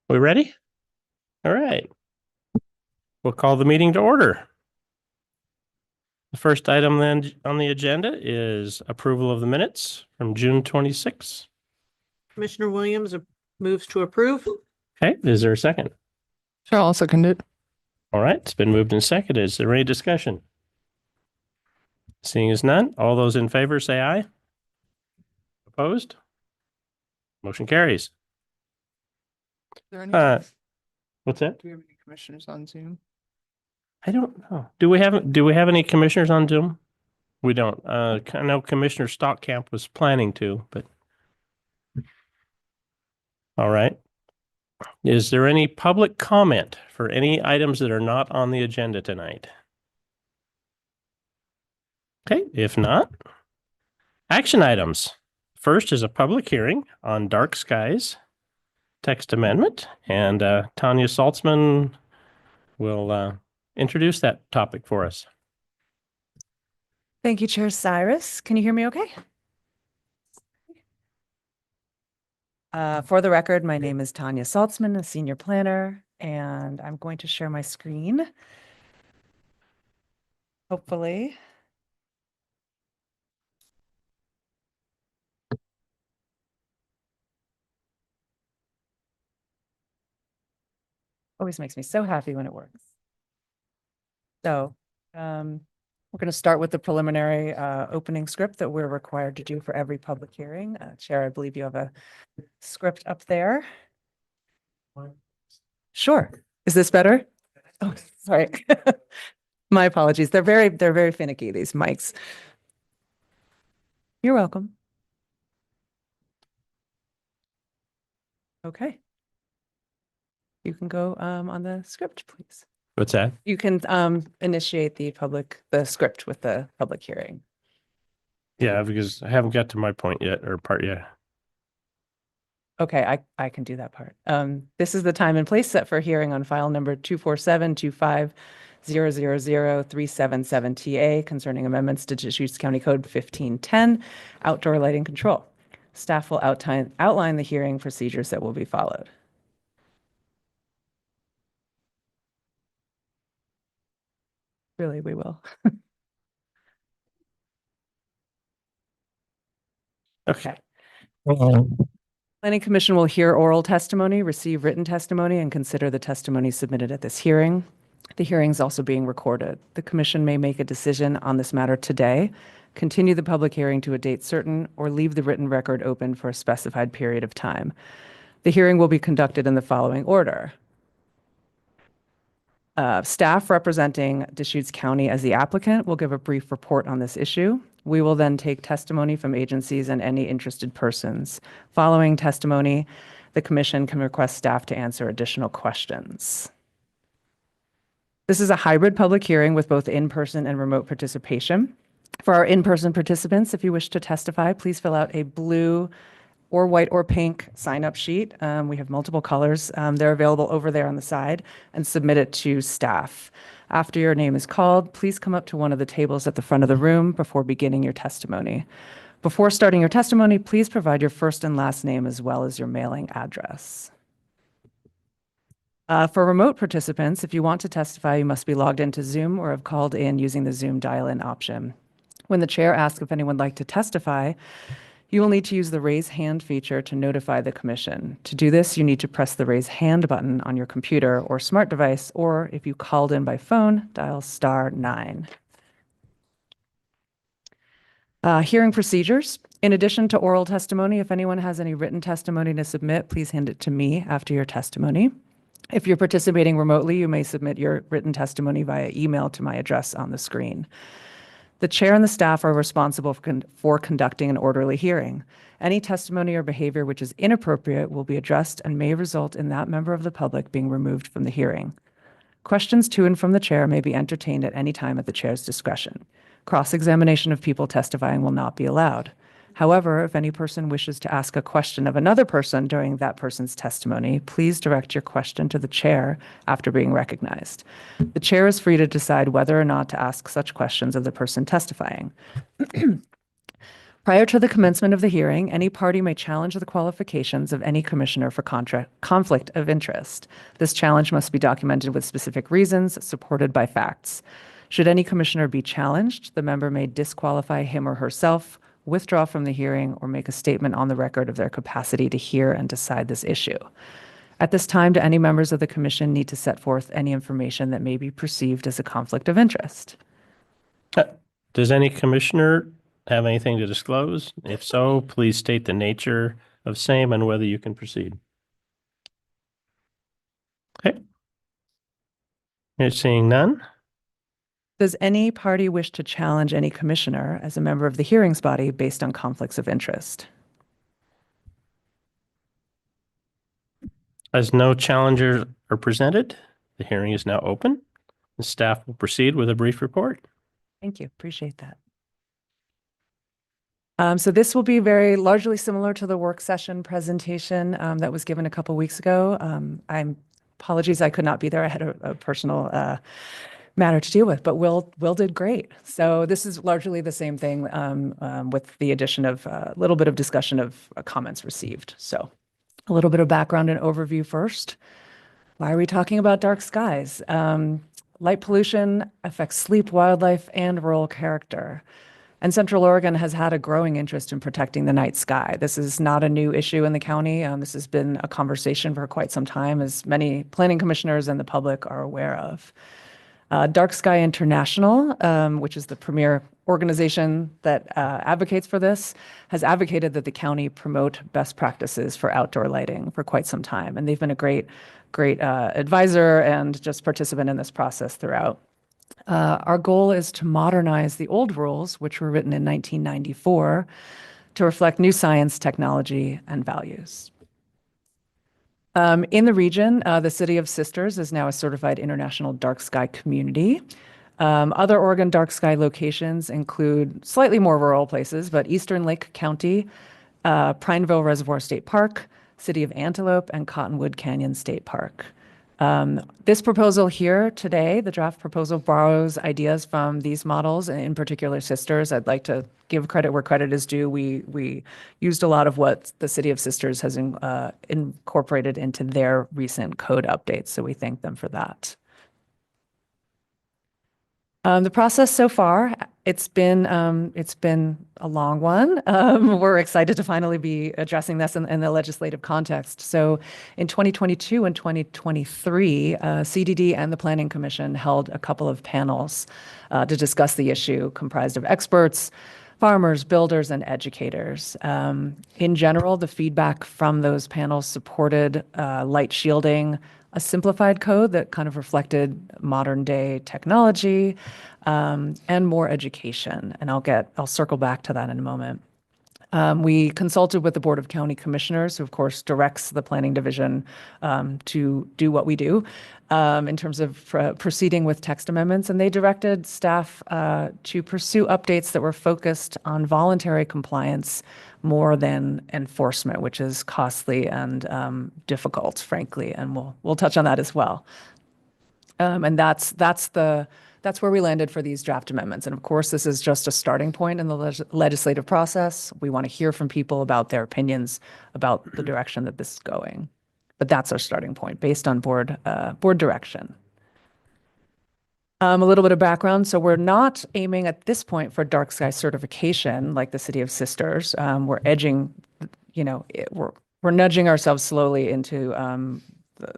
We ready? All right. We'll call the meeting to order. The first item then on the agenda is approval of the minutes from June 26th. Commissioner Williams moves to approve. Okay, is there a second? Sure, I'll second it. All right, it's been moved and seconded. Is there any discussion? Seeing as none, all those in favor say aye. Opposed? Motion carries. Is there any, What's that? do we have any commissioners on Zoom? I don't know. Do we have any commissioners on Zoom? We don't. I know Commissioner Stockcamp was planning to, but all right. Is there any public comment for any items that are not on the agenda tonight? Okay, if not, action items. First is a public hearing on dark skies text amendment, and Tanya Saltzman will introduce that topic for us. Thank you, Chair Cyrus. Can you hear me okay? For the record, my name is Tanya Saltzman, a senior planner, and I'm going to share my screen. Hopefully. Always makes me so happy when it works. So, we're going to start with the preliminary opening script that we're required to do for every public hearing. Chair, I believe you have a script up there. Sure. Is this better? Oh, sorry. My apologies. They're very finicky, these mics. You're welcome. Okay. You can go on the script, please. What's that? You can initiate the script with the public hearing. Yeah, because I haven't got to my point yet or part yet. Okay, I can do that part. This is the time and place set for hearing on file number 247-25-000-377 TA concerning amendments to Deschutes County Code 1510, outdoor lighting control. Staff will outline the hearing procedures that will be followed. Really, we will. Okay. Planning Commission will hear oral testimony, receive written testimony, and consider the testimony submitted at this hearing. The hearing is also being recorded. The Commission may make a decision on this matter today, continue the public hearing to a date certain, or leave the written record open for a specified period of time. The hearing will be conducted in the following order. Staff representing Deschutes County as the applicant will give a brief report on this issue. We will then take testimony from agencies and any interested persons. Following testimony, the Commission can request staff to answer additional questions. This is a hybrid public hearing with both in-person and remote participation. For our in-person participants, if you wish to testify, please fill out a blue or white or pink sign-up sheet. We have multiple colors. They're available over there on the side, and submit it to staff. After your name is called, please come up to one of the tables at the front of the room before beginning your testimony. Before starting your testimony, please provide your first and last name as well as your mailing address. For remote participants, if you want to testify, you must be logged into Zoom or have called in using the Zoom dial-in option. When the chair asks if anyone would like to testify, you will need to use the raise hand feature to notify the Commission. To do this, you need to press the raise hand button on your computer or smart device, or if you called in by phone, dial *9. Hearing procedures. In addition to oral testimony, if anyone has any written testimony to submit, please hand it to me after your testimony. If you're participating remotely, you may submit your written testimony via email to my address on the screen. The chair and the staff are responsible for conducting an orderly hearing. Any testimony or behavior which is inappropriate will be addressed and may result in that member of the public being removed from the hearing. Questions to and from the chair may be entertained at any time at the chair's discretion. Cross-examination of people testifying will not be allowed. However, if any person wishes to ask a question of another person during that person's testimony, please direct your question to the chair after being recognized. The chair is free to decide whether or not to ask such questions of the person testifying. Prior to the commencement of the hearing, any party may challenge the qualifications of any commissioner for conflict of interest. This challenge must be documented with specific reasons supported by facts. Should any commissioner be challenged, the member may disqualify him or herself, withdraw from the hearing, or make a statement on the record of their capacity to hear and decide this issue. At this time, do any members of the commission need to set forth any information that may be perceived as a conflict of interest? Does any commissioner have anything to disclose? If so, please state the nature of same and whether you can proceed. Okay. You're seeing none? Does any party wish to challenge any commissioner as a member of the hearings body based on conflicts of interest? As no challengers are presented, the hearing is now open. The staff will proceed with a brief report. Thank you. Appreciate that. So this will be very largely similar to the work session presentation that was given a couple weeks ago. Apologies, I could not be there. I had a personal matter to deal with, but Will did great. So this is largely the same thing with the addition of a little bit of discussion of comments received. So a little bit of background and overview first. Why are we talking about dark skies? Light pollution affects sleep, wildlife, and rural character. And Central Oregon has had a growing interest in protecting the night sky. This is not a new issue in the county. This has been a conversation for quite some time, as many planning commissioners and the public are aware of. Dark Sky International, which is the premier organization that advocates for this, has advocated that the county promote best practices for outdoor lighting for quite some time. And they've been a great advisor and just participant in this process throughout. Our goal is to modernize the old rules, which were written in 1994, to reflect new science, technology, and values. In the region, the City of Sisters is now a certified international dark sky community. Other Oregon dark sky locations include slightly more rural places, but Eastern Lake County, Prineville Reservoir State Park, City of Antelope, and Cottonwood Canyon State Park. This proposal here today, the draft proposal, borrows ideas from these models, and in particular Sisters. I'd like to give credit where credit is due. We used a lot of what the City of Sisters has incorporated into their recent code updates, so we thank them for that. The process so far, it's been a long one. We're excited to finally be addressing this in the legislative context. So in 2022 and 2023, CDD and the Planning Commission held a couple of panels to discuss the issue, comprised of experts, farmers, builders, and educators. In general, the feedback from those panels supported light shielding, a simplified code that kind of reflected modern day technology, and more education. And I'll circle back to that in a moment. We consulted with the Board of County Commissioners, who of course directs the Planning Division to do what we do in terms of proceeding with text amendments. And they directed staff to pursue updates that were focused on voluntary compliance more than enforcement, which is costly and difficult, frankly. And we'll touch on that as well. And that's where we landed for these draft amendments. And of course, this is just a starting point in the legislative process. We want to hear from people about their opinions about the direction that this is going. But that's our starting point based on board direction. A little bit of background. So we're not aiming at this point for dark sky certification like the City of Sisters. We're edging, we're nudging ourselves slowly into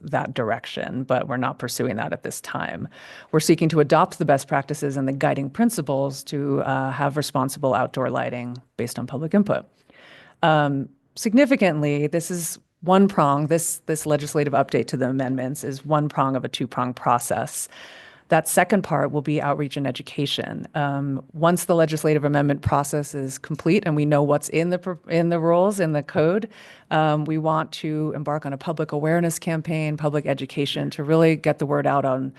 that direction, but we're not pursuing that at this time. We're seeking to adopt the best practices and the guiding principles to have responsible outdoor lighting based on public input. Significantly, this is one prong. This legislative update to the amendments is one prong of a two-prong process. That second part will be outreach and education. Once the legislative amendment process is complete and we know what's in the rules, in the code, we want to embark on a public awareness campaign, public education to really get the word out on,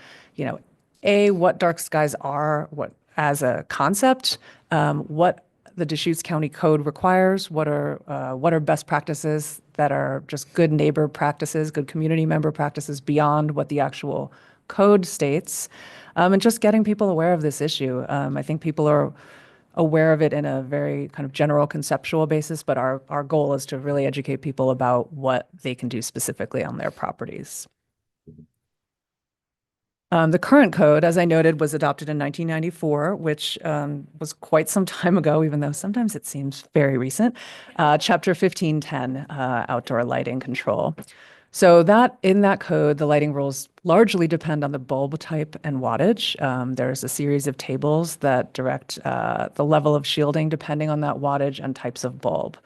what dark skies are, what as a concept, what the Deschutes County Code requires, what are best practices that are just good neighbor practices, good community member practices beyond what the actual code states, and just getting people aware of this issue. I think people are aware of it in a very kind of general conceptual basis, but our goal is to really educate people about what they can do specifically on their properties. The current code, as I noted, was adopted in 1994, which was quite some time ago, even though sometimes it seems very recent. Chapter 1510, outdoor lighting control. So in that code, the lighting rules largely depend on the bulb type and wattage. There's a series of tables that direct the level of shielding depending on that wattage and types of bulb.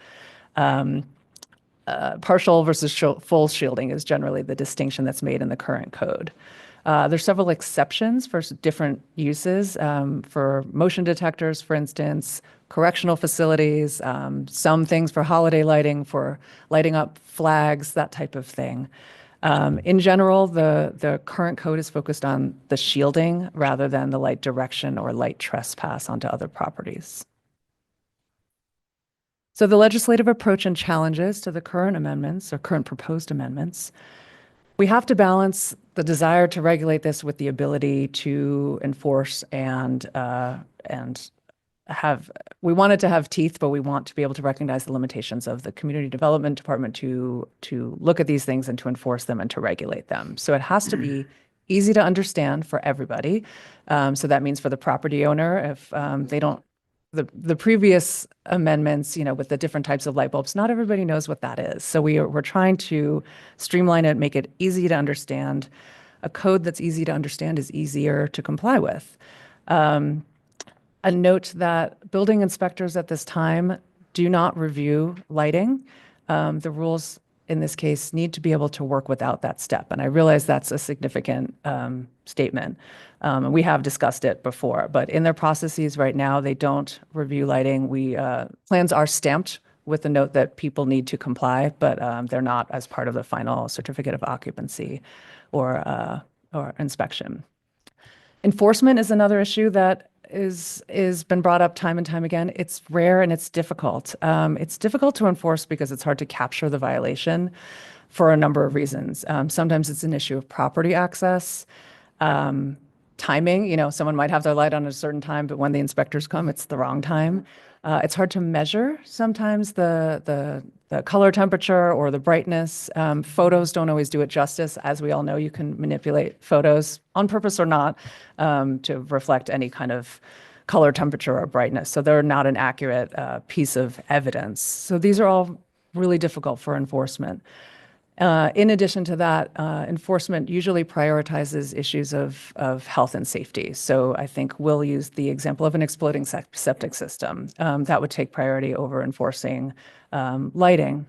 Partial versus full shielding is generally the distinction that's made in the current code. There's several exceptions for different uses, for motion detectors, for instance, correctional facilities, some things for holiday lighting, for lighting up flags, that type of thing. In general, the current code is focused on the shielding rather than the light direction or light trespass onto other properties. So the legislative approach and challenges to the current amendments or current proposed amendments. We have to balance the desire to regulate this with the ability to enforce and we want it to have teeth, but we want to be able to recognize the limitations of the community development department to look at these things and to enforce them and to regulate them. So it has to be easy to understand for everybody. So that means for the property owner, if they don't, the previous amendments, with the different types of light bulbs, not everybody knows what that is. So we're trying to streamline it, make it easy to understand. A code that's easy to understand is easier to comply with. A note that building inspectors at this time do not review lighting. The rules in this case need to be able to work without that step. And I realize that's a significant statement. And we have discussed it before, but in their processes right now, they don't review lighting. Plans are stamped with the note that people need to comply, but they're not as part of the final certificate of occupancy or inspection. Enforcement is another issue that is been brought up time and time again. It's rare and it's difficult. It's difficult to enforce because it's hard to capture the violation for a number of reasons. Sometimes it's an issue of property access, timing. Someone might have their light on at a certain time, but when the inspectors come, it's the wrong time. It's hard to measure sometimes the color temperature or the brightness. Photos don't always do it justice. As we all know, you can manipulate photos on purpose or not to reflect any kind of color temperature or brightness. So they're not an accurate piece of evidence. So these are all really difficult for enforcement. In addition to that, enforcement usually prioritizes issues of health and safety. So I think we'll use the example of an exploding septic system. That would take priority over enforcing lighting.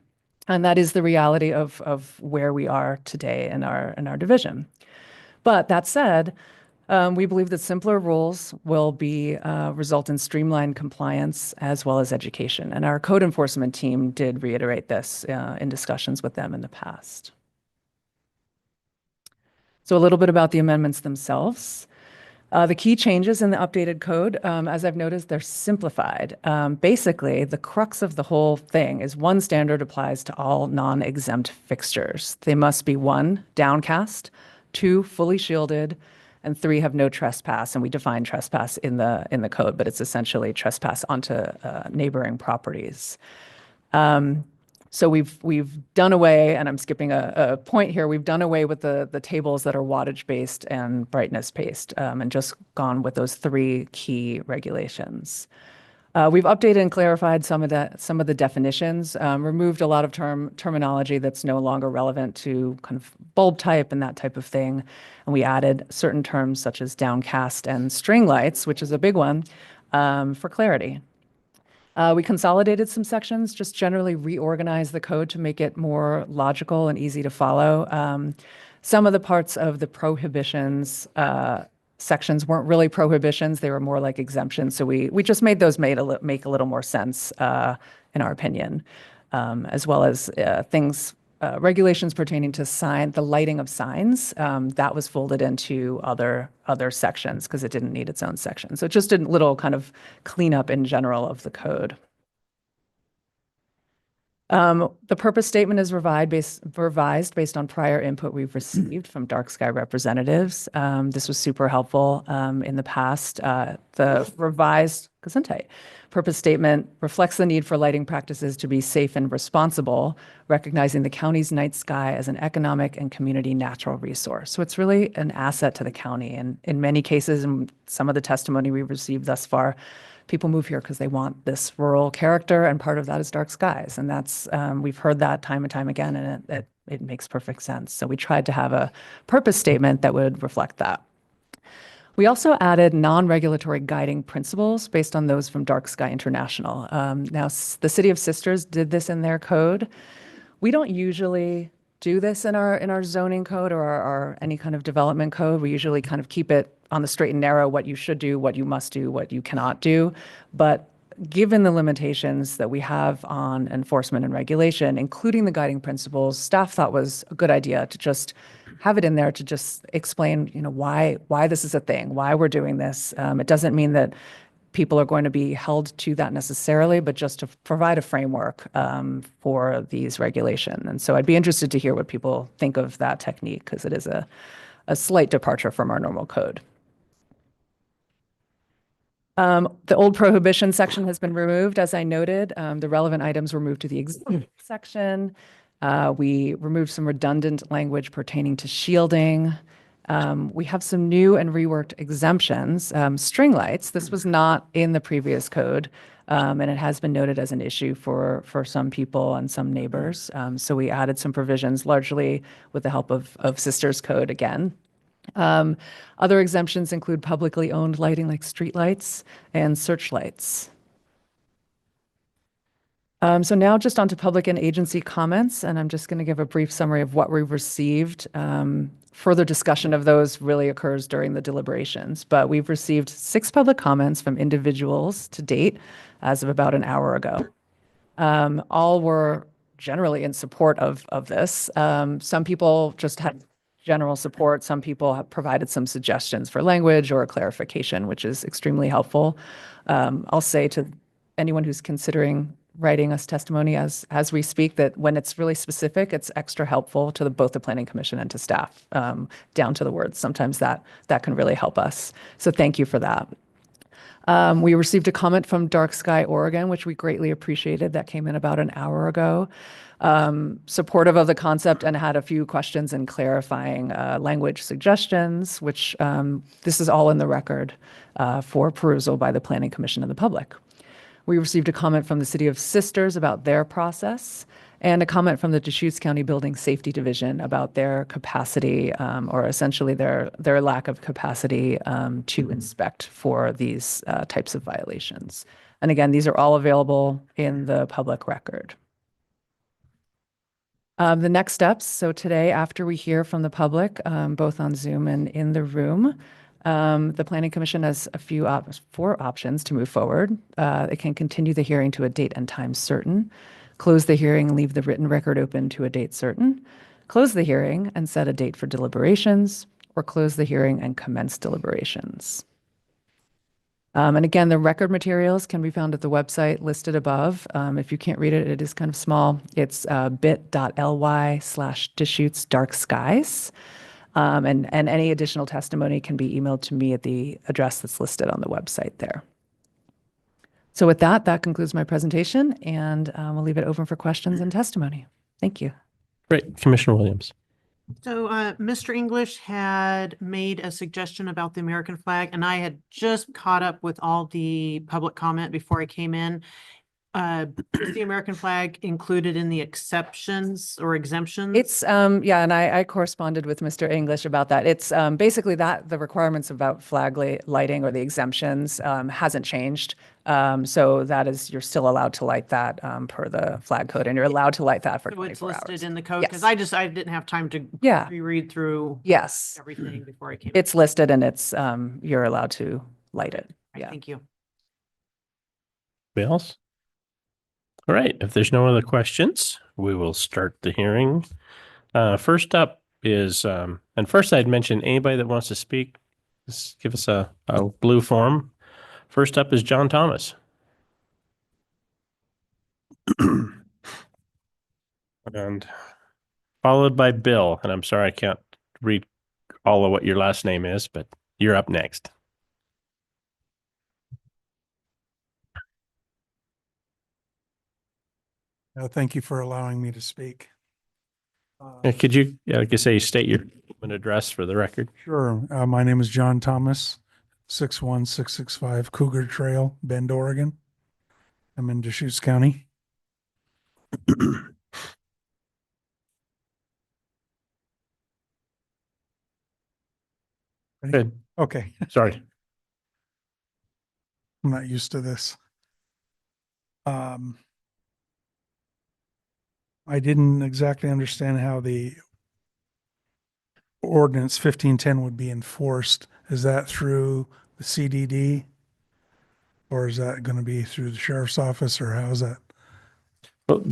And that is the reality of where we are today in our division. But that said, we believe that simpler rules will result in streamlined compliance as well as education. And our code enforcement team did reiterate this in discussions with them in the past. So a little bit about the amendments themselves. The key changes in the updated code, as I've noticed, they're simplified. Basically, the crux of the whole thing is one standard applies to all non-exempt fixtures. They must be 1, downcast, 2, fully shielded, and 3, have no trespass. And we define trespass in the code, but it's essentially trespass onto neighboring properties. So we've done away, and I'm skipping a point here, we've done away with the tables that are wattage-based and brightness-based, and just gone with those 3 key regulations. We've updated and clarified some of the definitions, removed a lot of terminology that's no longer relevant to kind of bulb type and that type of thing. And we added certain terms such as downcast and string lights, which is a big one, for clarity. We consolidated some sections, just generally reorganized the code to make it more logical and easy to follow. Some of the parts of the prohibitions sections weren't really prohibitions, they were more like exemptions. So we just made those make a little more sense in our opinion, as well as regulations pertaining to the lighting of signs. That was folded into other sections because it didn't need its own section. So just a little kind of cleanup in general of the code. The purpose statement is revised based on prior input we've received from Dark Sky representatives. This was super helpful in the past. The revised Gesundheit purpose statement reflects the need for lighting practices to be safe and responsible, recognizing the county's night sky as an economic and community natural resource. So it's really an asset to the county. And in many cases, and some of the testimony we've received thus far, people move here because they want this rural character, and part of that is dark skies. And that's, we've heard that time and time again, and it makes perfect sense. So we tried to have a purpose statement that would reflect that. We also added non-regulatory guiding principles based on those from Dark Sky International. Now, the City of Sisters did this in their code. We don't usually do this in our zoning code or our any kind of development code. We usually kind of keep it on the straight and narrow, what you should do, what you must do, what you cannot do. But given the limitations that we have on enforcement and regulation, including the guiding principles, staff thought was a good idea to just have it in there to just explain, why this is a thing, why we're doing this. It doesn't mean that people are going to be held to that necessarily, but just to provide a framework for these regulations. And so I'd be interested to hear what people think of that technique, because it is a slight departure from our normal code. The old prohibition section has been removed, as I noted. The relevant items were moved to the exempt section. We removed some redundant language pertaining to shielding. We have some new and reworked exemptions. String lights, this was not in the previous code, and it has been noted as an issue for some people and some neighbors. So we added some provisions, largely with the help of Sisters Code again. Other exemptions include publicly owned lighting like streetlights and searchlights. So now just onto public and agency comments, and I'm just going to give a brief summary of what we've received. Further discussion of those really occurs during the deliberations, but we've received 6 public comments from individuals to date as of about an hour ago. All were generally in support of this. Some people just had general support. Some people have provided some suggestions for language or clarification, which is extremely helpful. I'll say to anyone who's considering writing us testimony as we speak that when it's really specific, it's extra helpful to both the Planning Commission and to staff, down to the words. Sometimes that can really help us. So thank you for that. We received a comment from Dark Sky Oregon, which we greatly appreciated. That came in about an hour ago. Supportive of the concept and had a few questions and clarifying language suggestions, which this is all in the record for perusal by the Planning Commission and the public. We received a comment from the City of Sisters about their process, and a comment from the Deschutes County Building Safety Division about their capacity, or essentially their lack of capacity to inspect for these types of violations. And again, these are all available in the public record. The next steps, so today, after we hear from the public, both on Zoom and in the room, the Planning Commission has 4 options to move forward. It can continue the hearing to a date and time certain, close the hearing and leave the written record open to a date certain, close the hearing and set a date for deliberations, or close the hearing and commence deliberations. And again, the record materials can be found at the website listed above. If you can't read it, it is kind of small. It's bit.ly/Deschutes Dark Skies. And any additional testimony can be emailed to me at the address that's listed on the website there. So with that concludes my presentation, and we'll leave it open for questions and testimony. Thank you. Great. Commissioner Williams. So Mr. English had made a suggestion about the American flag, and I had just caught up with all the public comment before I came in. Is the American flag included in the exceptions or exemptions? It's, yeah, and I corresponded with Mr. English about that. It's basically that the requirements about flag lighting or the exemptions hasn't changed. So that is, you're still allowed to light that per the flag code, and you're allowed to light that for So it's 24 listed hours. in the code, because Yes. I didn't have time to Yeah. reread through Yes, everything before I came. it's listed and it's, you're allowed to light it. Yeah. Thank you. Anybody else? All right. If there's no other questions, we will start the hearing. First up is, and first I'd mention anybody that wants to speak, just give us a blue form. First up is John Thomas. And followed by Bill. And I'm sorry I can't read all of what your last name is, but you're up next. Thank you for allowing me to speak. Could you, like I say, state your name and address for the record? Sure. My name is John Thomas, 61665 Cougar Trail, Bend, Oregon. I'm in Deschutes County. Good. Okay, Sorry. I'm not used to this. I didn't exactly understand how the ordinance 1510 would be enforced. Is that through the CDD? Or is that going to be through the sheriff's office, or how is that? Well,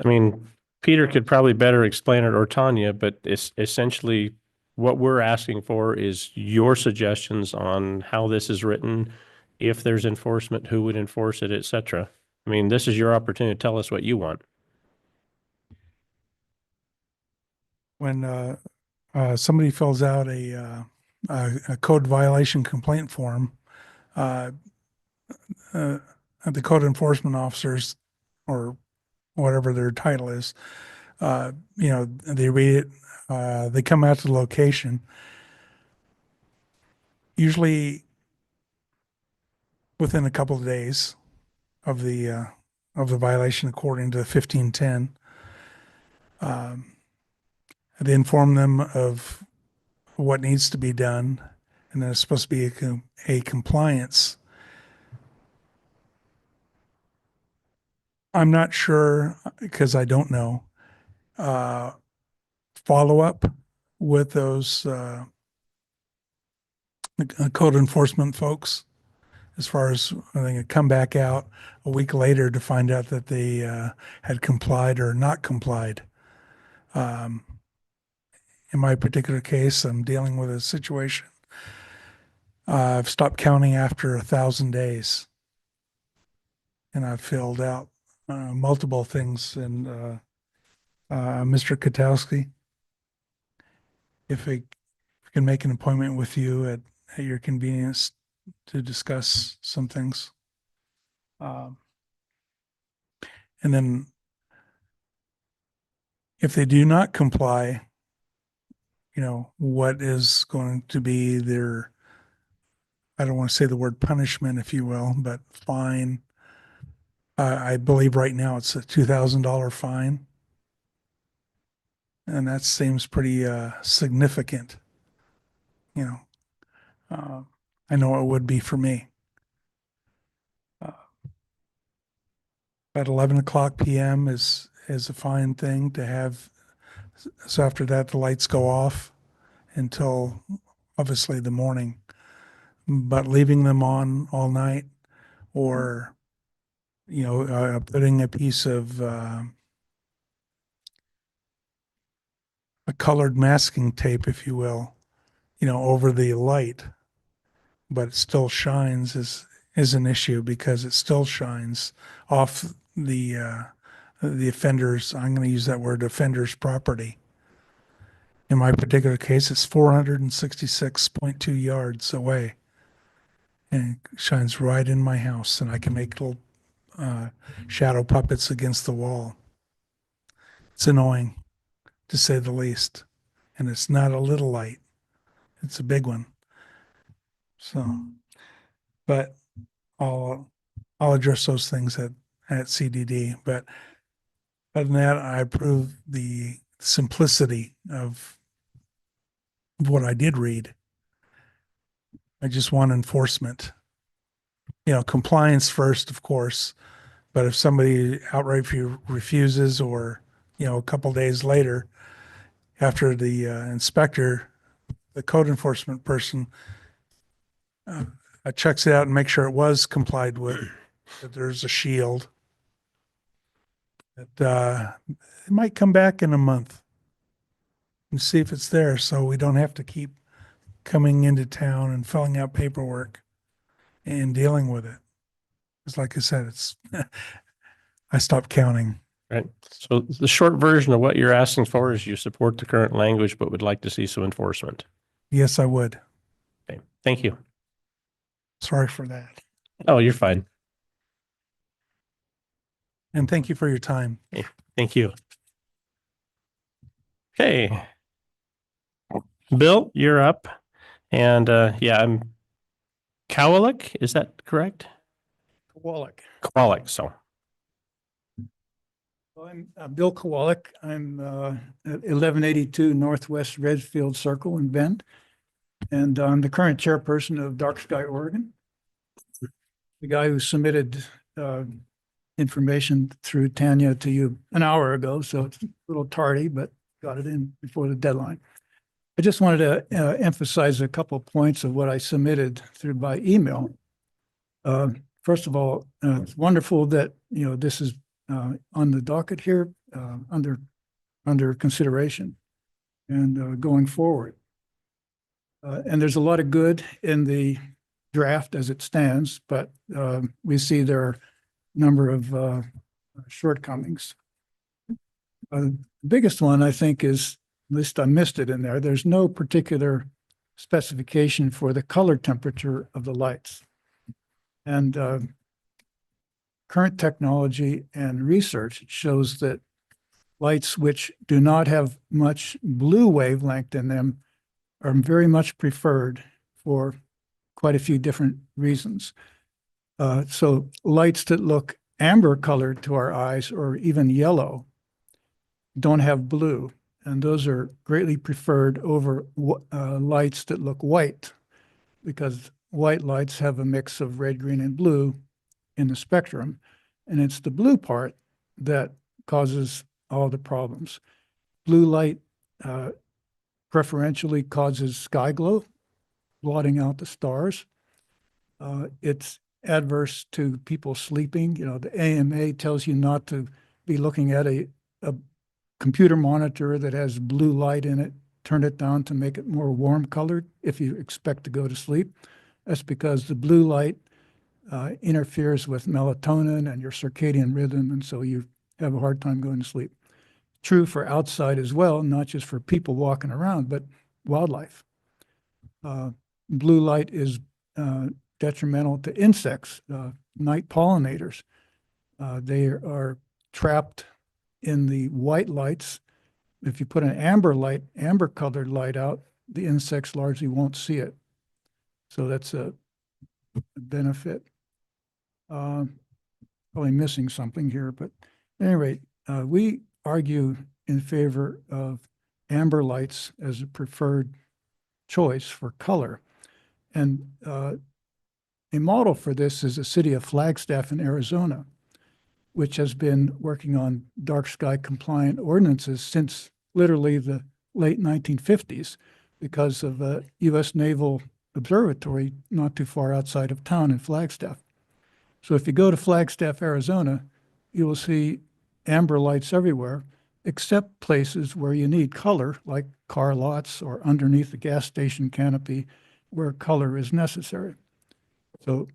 I mean, Peter could probably better explain it, or Tanya, but it's essentially what we're asking for is your suggestions on how this is written, if there's enforcement, who would enforce it, et cetera. I mean, this is your opportunity to tell us what you want. When somebody fills out a code violation complaint form, the code enforcement officers, or whatever their title is, they read it, they come out to the location. Usually within a couple of days of the violation, according to 1510, they inform them of what needs to be done, and there's supposed to be a compliance. I'm not sure, because I don't know, follow up with those code enforcement folks, as far as they could come back out a week later to find out that they had complied or not complied. In my particular case, I'm dealing with a situation. I've stopped counting after 1,000 days, and I've filled out multiple things. And Mr. Katowski, if I can make an appointment with you at your convenience to discuss some things. And then if they do not comply, what is going to be their, I don't want to say the word punishment, if you will, but fine. I believe right now it's a $2,000 fine. And that seems pretty significant. I know it would be for me. At 11 o'clock p.m. is a fine thing to have. So after that, the lights go off until obviously the morning. But leaving them on all night, or putting a piece of a colored masking tape, if you will, over the light, but it still shines, is an issue, because it still shines off the offender's, I'm going to use that word, offender's property. In my particular case, it's 466.2 yards away, and it shines right in my house, and I can make little shadow puppets against the wall. It's annoying, to say the least. And it's not a little light. It's a big one. So, but I'll address those things at CDD. But other than that, I approve the simplicity of what I did read. I just want enforcement. Compliance first, of course. But if somebody outright refuses, or, a couple days later, after the inspector, the code enforcement person checks it out and makes sure it was complied with, that there's a shield, that it might come back in a month and see if it's there, so we don't have to keep coming into town and filling out paperwork and dealing with it. It's like I said, I stopped counting. Right. So the short version of what you're asking for is you support the current language, but would like to see some enforcement. Yes, I would. Okay. Thank you. Sorry for that. Oh, you're fine. And thank you for your time. Thank you. Okay. Bill, you're up. And yeah, I'm Kowalik. Is that correct? Kowalik. Kowalik. So Well, I'm Bill Kowalik. I'm at 1182 Northwest Redfield Circle in Bend. And I'm the current chairperson of Dark Sky Oregon. The guy who submitted information through Tanya to you an hour ago, so it's a little tardy, but got it in before the deadline. I just wanted to emphasize a couple of points of what I submitted through by email. First of all, it's wonderful that, this is on the docket here, under consideration and going forward. And there's a lot of good in the draft as it stands, but we see there are a number of shortcomings. The biggest one, I think, is, at least I missed it in there, there's no particular specification for the color temperature of the lights. And current technology and research shows that lights which do not have much blue wavelength in them are very much preferred for quite a few different reasons. So lights that look amber colored to our eyes or even yellow don't have blue, and those are greatly preferred over lights that look white, because white lights have a mix of red, green, and blue in the spectrum, and it's the blue part that causes all the problems. Blue light preferentially causes sky glow, blotting out the stars. It's adverse to people sleeping. The AMA tells you not to be looking at a computer monitor that has blue light in it. Turn it down to make it more warm colored if you expect to go to sleep. That's because the blue light interferes with melatonin and your circadian rhythm, and so you have a hard time going to sleep. True for outside as well, not just for people walking around, but wildlife. Blue light is detrimental to insects, night pollinators. They are trapped in the white lights. If you put an amber colored light out, the insects largely won't see it. So that's a benefit. Probably missing something here, but at any rate, we argue in favor of amber lights as a preferred choice for color. And a model for this is the city of Flagstaff in Arizona, which has been working on dark sky compliant ordinances since literally the late 1950s because of a U.S. Naval Observatory not too far outside of town in Flagstaff. So if you go to Flagstaff, Arizona, you will see amber lights everywhere, except places where you need color, like car lots or underneath the gas station canopy where color is necessary. So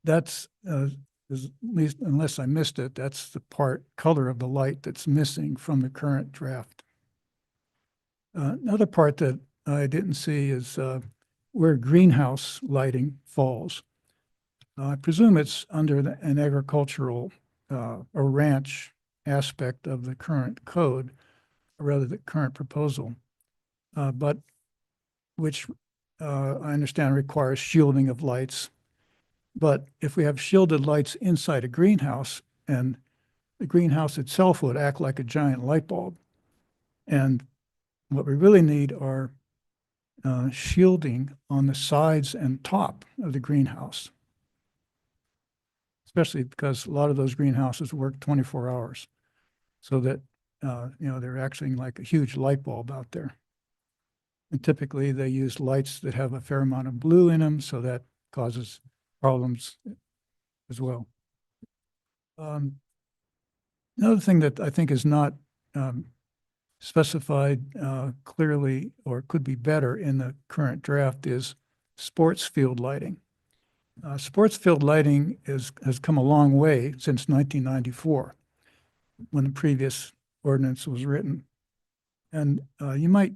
that's, at least unless I missed it, that's the color of the light that's missing from the current draft. Another part that I didn't see is where greenhouse lighting falls. I presume it's under an agricultural or ranch aspect of the current code, or rather the current proposal, but which I understand requires shielding of lights. But if we have shielded lights inside a greenhouse, and the greenhouse itself would act like a giant light bulb, and what we really need are shielding on the sides and top of the greenhouse, especially because a lot of those greenhouses work 24 hours, so that they're acting like a huge light bulb out there. And typically they use lights that have a fair amount of blue in them, so that causes problems as well. Another thing that I think is not specified clearly or could be better in the current draft is sports field lighting. Sports field lighting has come a long way since 1994, when the previous ordinance was written. And you might,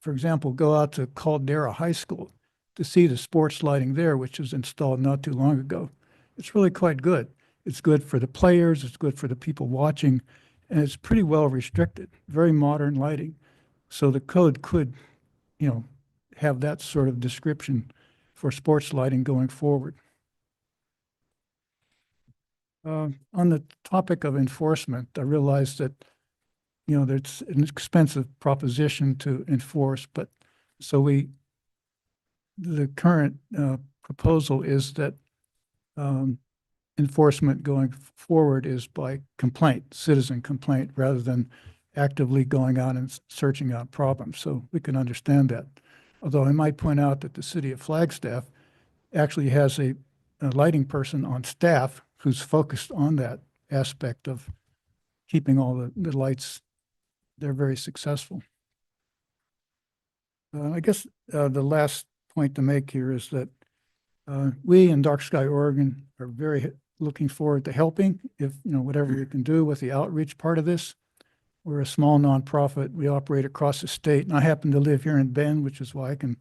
for example, go out to Caldera High School to see the sports lighting there, which was installed not too long ago. It's really quite good. It's good for the players, it's good for the people watching, and it's pretty well restricted, very modern lighting. So the code could, have that sort of description for sports lighting going forward. On the topic of enforcement, I realize that, there's an expensive proposition to enforce, but the current proposal is that enforcement going forward is by complaint, citizen complaint, rather than actively going out and searching out problems. So we can understand that. Although I might point out that the city of Flagstaff actually has a lighting person on staff who's focused on that aspect of keeping all the lights. They're very successful. I guess the last point to make here is that we in Dark Sky Oregon are very looking forward to helping if, whatever we can do with the outreach part of this. We're a small nonprofit. We operate across the state, and I happen to live here in Bend, which is why I can,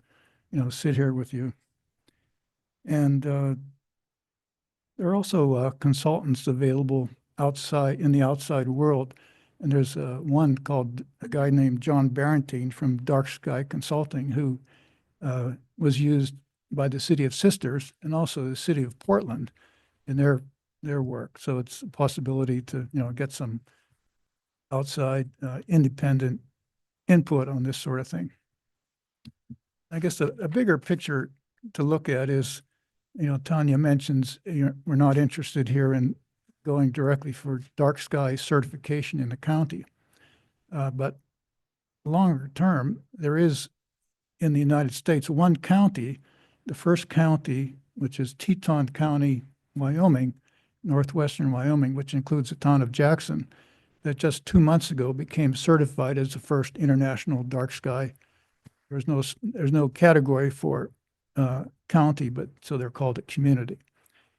sit here with you. And there are also consultants available in the outside world. And there's one called a guy named John Barentine from Dark Sky Consulting, who was used by the City of Sisters and also the City of Portland in their work. So it's a possibility to, get some outside independent input on this sort of thing. I guess a bigger picture to look at is, Tanya mentions we're not interested here in going directly for dark sky certification in the county. But longer term, there is in the United States one county, the first county, which is Teton County, Wyoming, northwestern Wyoming, which includes the town of Jackson, that just 2 months ago became certified as the first international dark sky. There's no category for county, but so they're called a community.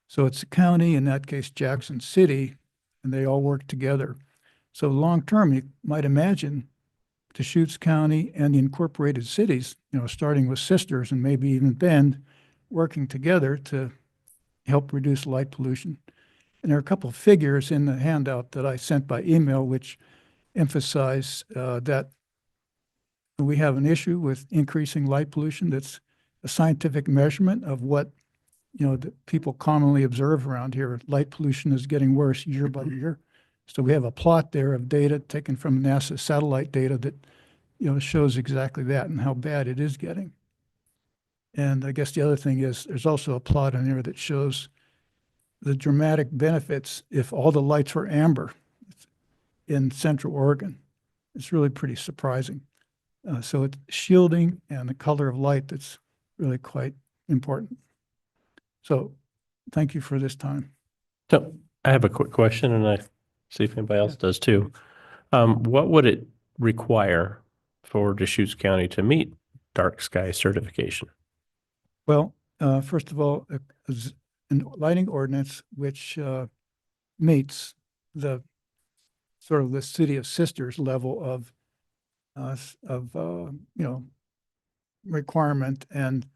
So it's a county, in that case, Jackson City, and they all work together. So long term, you might imagine Deschutes County and the incorporated cities, starting with Sisters and maybe even Bend, working together to help reduce light pollution. And there are a couple of figures in the handout that I sent by email which emphasize that we have an issue with increasing light pollution. That's a scientific measurement of what that people commonly observe around here. Light pollution is getting worse year by year. So we have a plot there of data taken from NASA satellite data that shows exactly that and how bad it is getting. And I guess the other thing is there's also a plot in there that shows the dramatic benefits if all the lights were amber in Central Oregon. It's really pretty surprising. So it's shielding and the color of light that's really quite important. So thank you for this time. So I have a quick question, and I see if anybody else does too. What would it require for Deschutes County to meet dark sky certification? Well, first of all, a lighting ordinance which meets the sort of the City of Sisters level of requirement and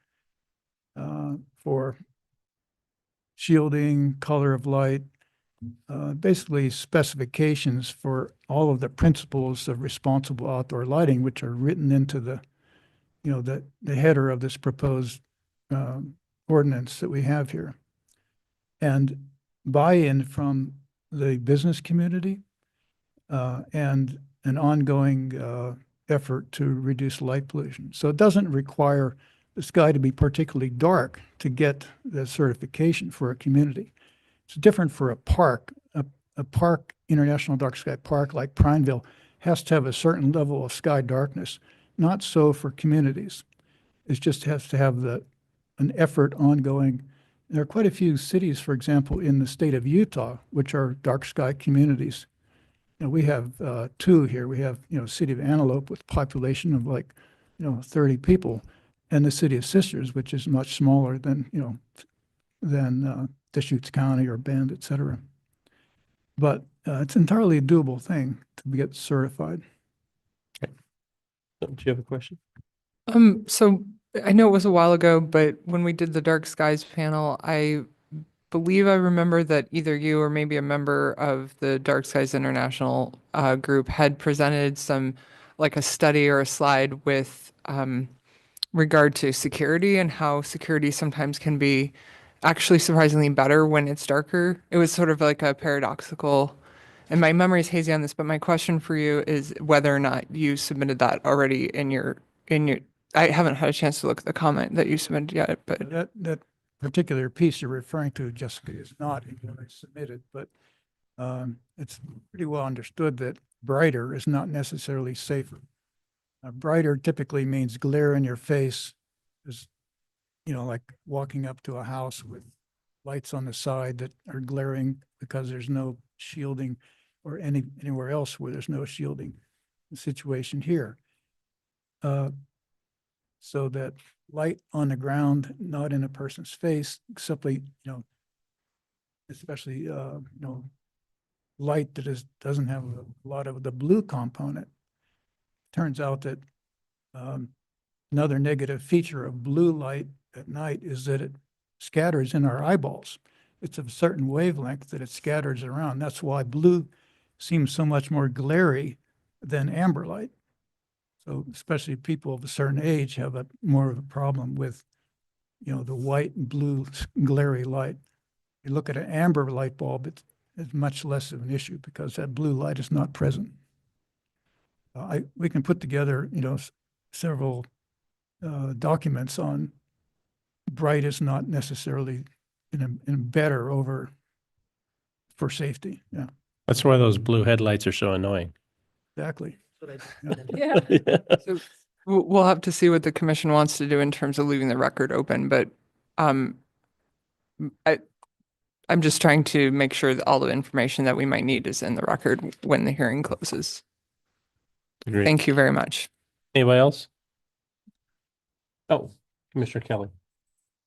for shielding, color of light, basically specifications for all of the principles of responsible outdoor lighting, which are written into the header of this proposed ordinance that we have here. And buy-in from the business community and an ongoing effort to reduce light pollution. So it doesn't require the sky to be particularly dark to get the certification for a community. It's different for a park. A park, International Dark Sky Park like Prineville, has to have a certain level of sky darkness. Not so for communities. It just has to have an effort ongoing. There are quite a few cities, for example, in the state of Utah, which are dark sky communities. We have two here. We have, City of Antelope with a population of 30 people, and the City of Sisters, which is much smaller than, than Deschutes County or Bend, et cetera. But it's entirely a doable thing to get certified. Do you have a question? So I know it was a while ago, but when we did the Dark Skies panel, I believe I remember that either you or maybe a member of the Dark Skies International group had presented like a study or a slide with regard to security and how security sometimes can be actually surprisingly better when it's darker. It was sort of like a paradoxical, and my memory is hazy on this, but my question for you is whether or not you submitted that already in your, I haven't had a chance to look at the comment that you submitted yet, but That particular piece you're referring to, Jessica, is not in what I submitted, but it's pretty well understood that brighter is not necessarily safer. Brighter typically means glare in your face, is, like walking up to a house with lights on the side that are glaring because there's no shielding, or anywhere else where there's no shielding. The situation here. So that light on the ground, not in a person's face, simply, especially, light that doesn't have a lot of the blue component. Turns out that another negative feature of blue light at night is that it scatters in our eyeballs. It's of a certain wavelength that it scatters around. That's why blue seems so much more glary than amber light. So especially people of a certain age have more of a problem with, the white and blue glary light. You look at an amber light bulb, it's much less of an issue because that blue light is not present. We can put together, several documents on bright is not necessarily better over for safety. Yeah, That's why those blue headlights are so annoying. exactly. Yeah. so we'll have to see what the commission wants to do in terms of leaving the record open, but I'm just trying to make sure that all the information that we might need is in the record when the hearing closes. Agreed. Thank you very much. Anybody else? Oh, Commissioner Kelly.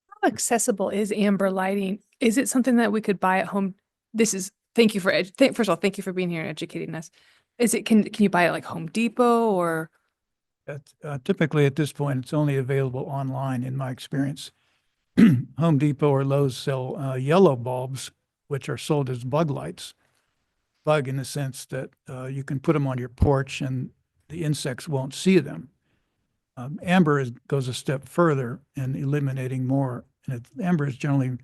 How accessible is amber lighting? Is it something that we could buy at home? Thank you for, first of all, thank you for being here and educating us. Can you buy it like Home Depot or? Typically at this point, it's only available online in my experience. Home Depot or Lowe's sell yellow bulbs, which are sold as bug lights. Bug in the sense that you can put them on your porch and the insects won't see them. Amber goes a step further in eliminating more. And amber generally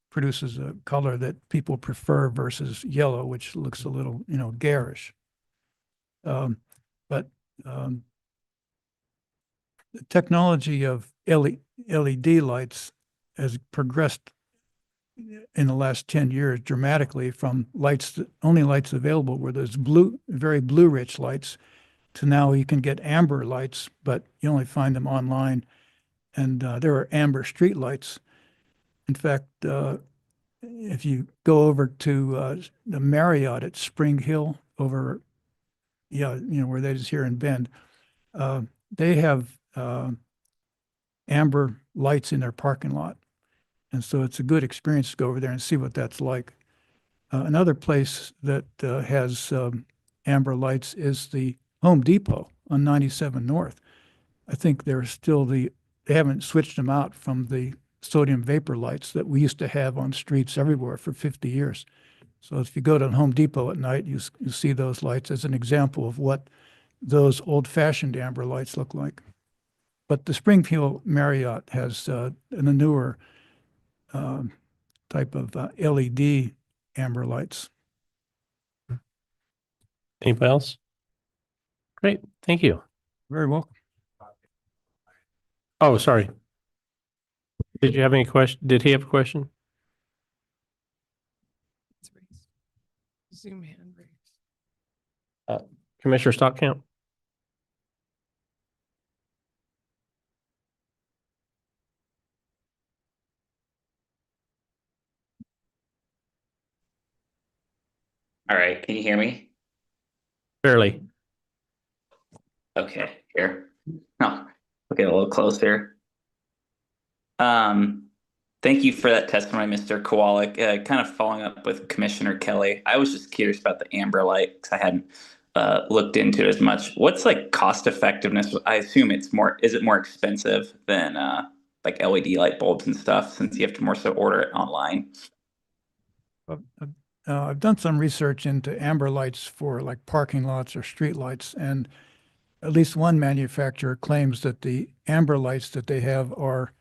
produces a color that people prefer versus yellow, which looks a little, garish. But the technology of LED lights has progressed in the last 10 years dramatically from only lights available where there's very blue rich lights to now you can get amber lights, but you only find them online. And there are amber street lights. In fact, if you go over to the Marriott at Spring Hill where that is here in Bend, they have amber lights in their parking lot. And so it's a good experience to go over there and see what that's like. Another place that has amber lights is the Home Depot on 97 North. I think they haven't switched them out from the sodium vapor lights that we used to have on streets everywhere for 50 years. So if you go to Home Depot at night, you see those lights as an example of what those old-fashioned amber lights look like. But the Springfield Marriott has a newer type of LED amber lights. Anybody else? Great, thank you. Very welcome. Oh, sorry. Did you have any question? Did he have a question? Zoom hand raised. Commissioner Stockamp? All right, can you hear me? Barely. Okay, here. No, okay, a little closer. Thank you for that testimony, Mr. Kowalik. Kind of following up with Commissioner Kelly, I was just curious about the amber light because I hadn't looked into it as much. What's like cost effectiveness? I assume it's more. Is it more expensive than like LED light bulbs and stuff since you have to more so order it online? I've done some research into amber lights for like parking lots or street lights, and at least one manufacturer claims that the amber lights that they have are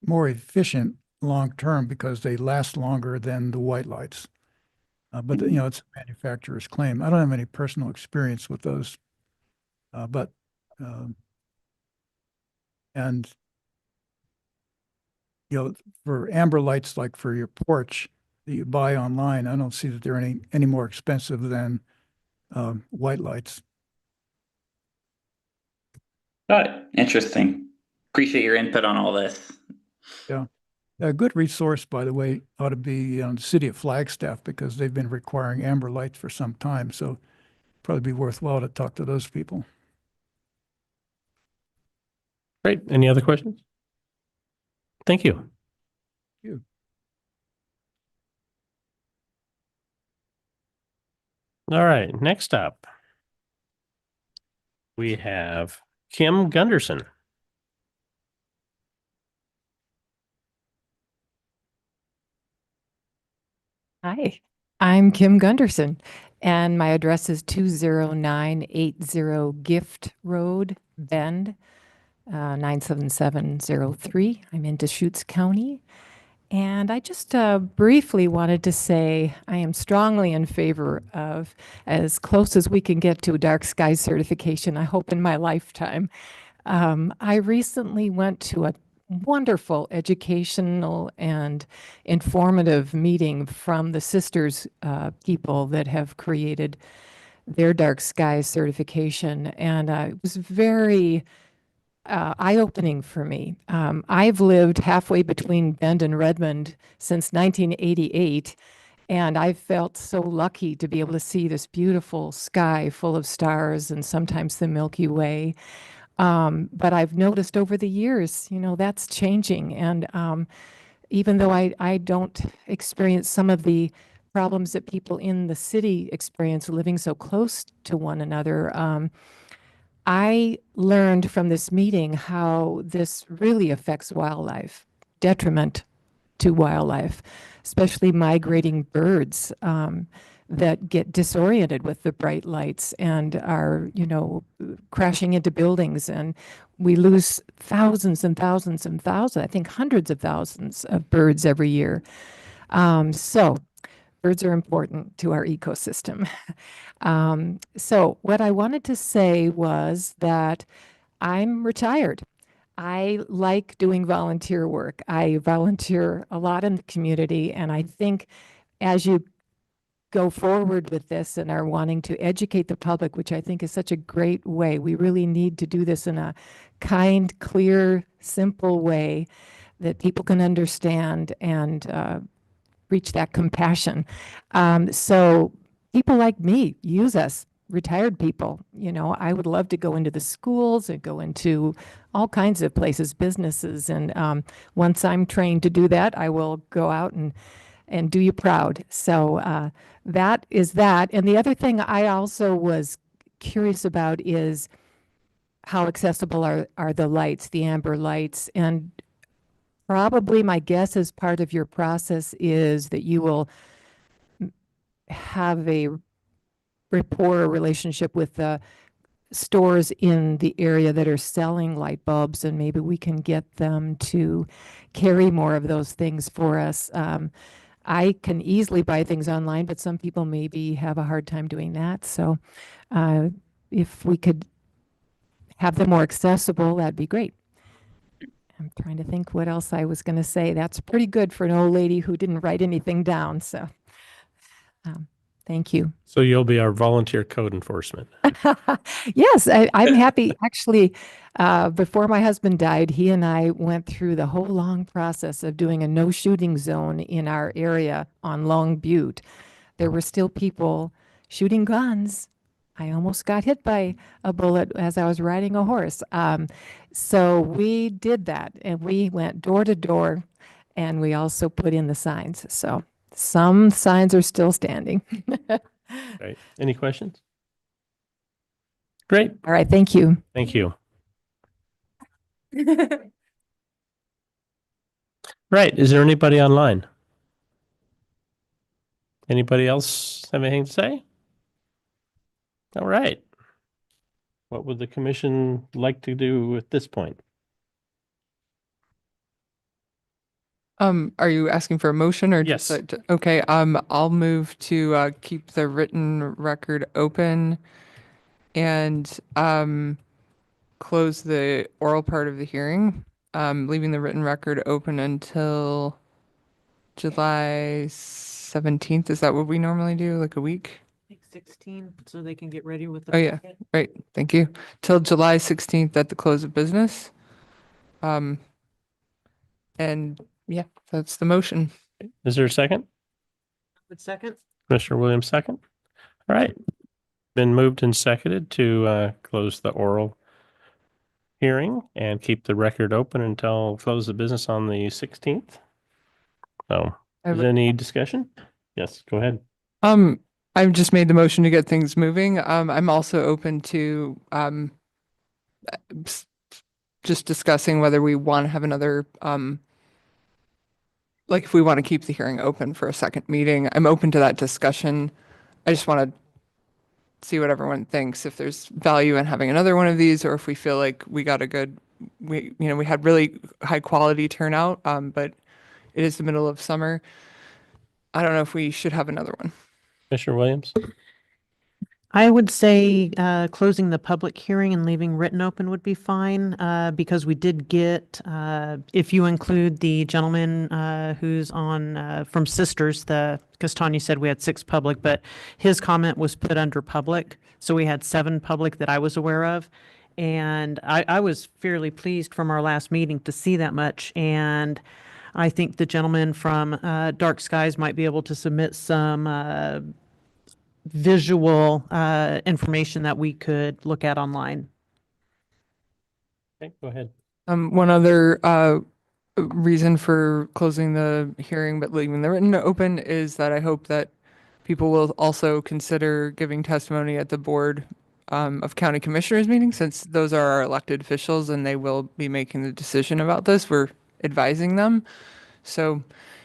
more efficient long-term because they last longer than the white lights. But you know, it's a manufacturer's claim. I don't have any personal experience with those, and you know, for amber lights like for your porch that you buy online, I don't see that they're any more expensive than white lights. Got it. Interesting. Appreciate your input on all this. Yeah. A good resource, by the way, ought to be the city of Flagstaff because they've been requiring amber lights for some time. So probably be worthwhile to talk to those people. Great. Any other questions? Thank you. You. All right. Next up, we have Kim Gunderson. Hi, I'm Kim Gunderson, and my address is 20980 Gift Road, Bend, 97703. I'm in Deschutes County. And I just briefly wanted to say I am strongly in favor of as close as we can get to a dark sky certification, I hope in my lifetime. I recently went to a wonderful educational and informative meeting from the sisters people that have created their dark sky certification. And it was very eye-opening for me. I've lived halfway between Bend and Redmond since 1988, and I've felt so lucky to be able to see this beautiful sky full of stars and sometimes the Milky Way. But I've noticed over the years, you know, that's changing. And even though I don't experience some of the problems that people in the city experience living so close to one another, I learned from this meeting how this really affects wildlife, detriment to wildlife, especially migrating birds that get disoriented with the bright lights and are, you know, crashing into buildings. And we lose thousands and thousands and thousands, I think hundreds of thousands of birds every year. So birds are important to our ecosystem. So what I wanted to say was that I'm retired. I like doing volunteer work. I volunteer a lot in the community, and I think as you go forward with this and are wanting to educate the public, which I think is such a great way, we really need to do this in a kind, clear, simple way that people can understand and reach that compassion. So people like me use us, retired people. You know, I would love to go into the schools and go into all kinds of places, businesses. And once I'm trained to do that, I will go out and do you proud. So that is that. And the other thing I also was curious about is how accessible are the lights, the amber lights. And probably my guess as part of your process is that you will have a rapport relationship with the stores in the area that are selling light bulbs, and maybe we can get them to carry more of those things for us. I can easily buy things online, but some people maybe have a hard time doing that. So if we could have them more accessible, that'd be great. I'm trying to think what else I was going to say. That's pretty good for an old lady who didn't write anything down. So thank you. So you'll be our volunteer code enforcement. Yes, I'm happy. Actually, before my husband died, he and I went through the whole long process of doing a no shooting zone in our area on Long Butte. There were still people shooting guns. I almost got hit by a bullet as I was riding a horse. So we did that and we went door to door and we also put in the signs. So some signs are still standing. Right. Any questions? Great. All right. Thank you. Thank you. Right. Is there anybody online? Anybody else have anything to say? All right. What would the commission like to do at this point? Are you asking for a motion or just Yes. okay, I'll move to keep the written record open and close the oral part of the hearing, leaving the written record open until July 17th. Is that what we normally do? Like a week? I think 16, so they can get ready with the. Oh, yeah. packet. Right. Thank you. Till July 16th at the close of business. And yeah, that's the motion. Is there a second? Good second. Commissioner Williams, second. All right. Been moved and seconded to close the oral hearing and keep the record open until close of business on the 16th. So, is there any discussion? Yes, go ahead. I've just made the motion to get things moving. I'm also open to just discussing whether we want to have another like if we want to keep the hearing open for a second meeting. I'm open to that discussion. I just want to see what everyone thinks, if there's value in having another one of these, or if we feel like we got a good, we had really high quality turnout, but it is the middle of summer. I don't know if we should have another one. Commissioner Williams? I would say closing the public hearing and leaving written open would be fine because we did get, if you include the gentleman who's on from Sisters, because Tanya said we had 6 public, but his comment was put under public. So we had 7 public that I was aware of. And I was fairly pleased from our last meeting to see that much. And I think the gentleman from Dark Skies might be able to submit some visual information that we could look at online. Okay, go ahead. One other reason for closing the hearing but leaving the written open is that I hope that people will also consider giving testimony at the Board of County Commissioners meeting, since those are our elected officials and they will be making the decision about this. We're advising them. So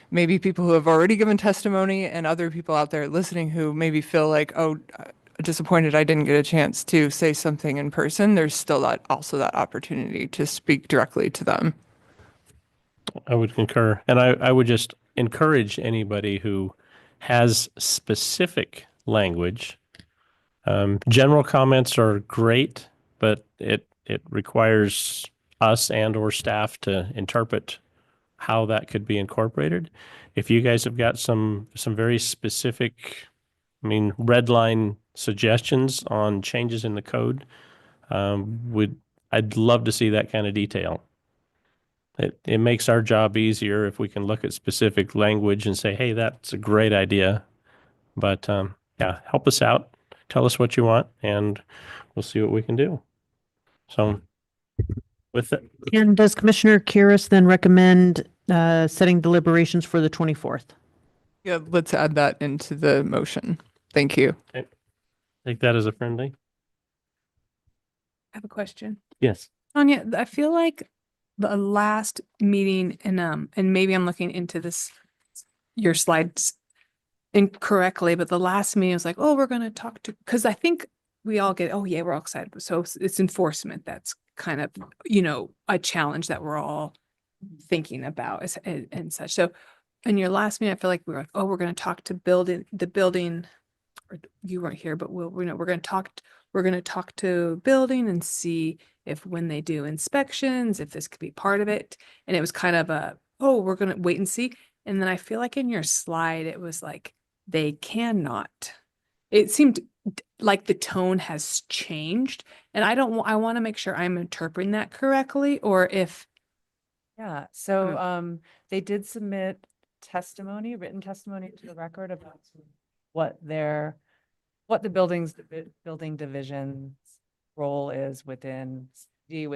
maybe people who have already given testimony and other people out there listening who maybe feel like, oh, disappointed I didn't get a chance to say something in person, there's still also that opportunity to speak directly to them. I would concur. And I would just encourage anybody who has specific language. General comments are great, but it requires us and or staff to interpret how that could be incorporated. If you guys have got some very specific, red line suggestions on changes in the code, I'd love to see that kind of detail. It makes our job easier if we can look at specific language and say, hey, that's a great idea. But yeah, help us out. Tell us what you want, and we'll see what we can do. So with that. And does Commissioner Kyrus then recommend setting deliberations for the 24th? Yeah, let's add that into the motion. Thank you. Okay. Take that as a friendly. I have a question. Yes. Tanya, I feel like the last meeting and maybe I'm looking into your slides incorrectly, but the last meeting was like, oh, we're going to talk to, because I think we all get, oh yeah, we're all excited. So it's enforcement. That's kind of, a challenge that we're all thinking about and such. So in your last meeting, I feel like we were like, oh, we're going to talk to the building, or you weren't here, but we're going to talk to building and see if when they do inspections, if this could be part of it. And it was kind of we're going to wait and see. And then I feel like in your slide, it was like, they cannot. It seemed like the tone has changed. And I want to make sure I'm interpreting that correctly, or if. Yeah, so they did submit written testimony to the record about what their what the building division's role is within the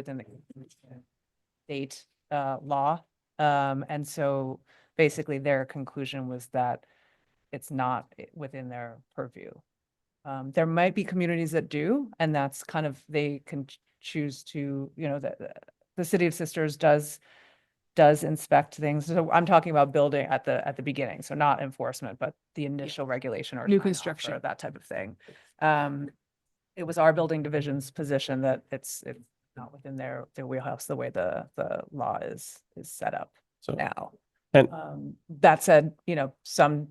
state law. And so basically their conclusion was that it's not within their purview. There might be communities that do, and that's kind of, they can choose to, you know, the City of Sisters does inspect things. So I'm talking about building at the beginning, so not enforcement, but the initial regulation or New sign-off or construction. that type of thing. It was our building division's position that it's not within their wheelhouse, the way the law is set up So, now. and That said, you know, some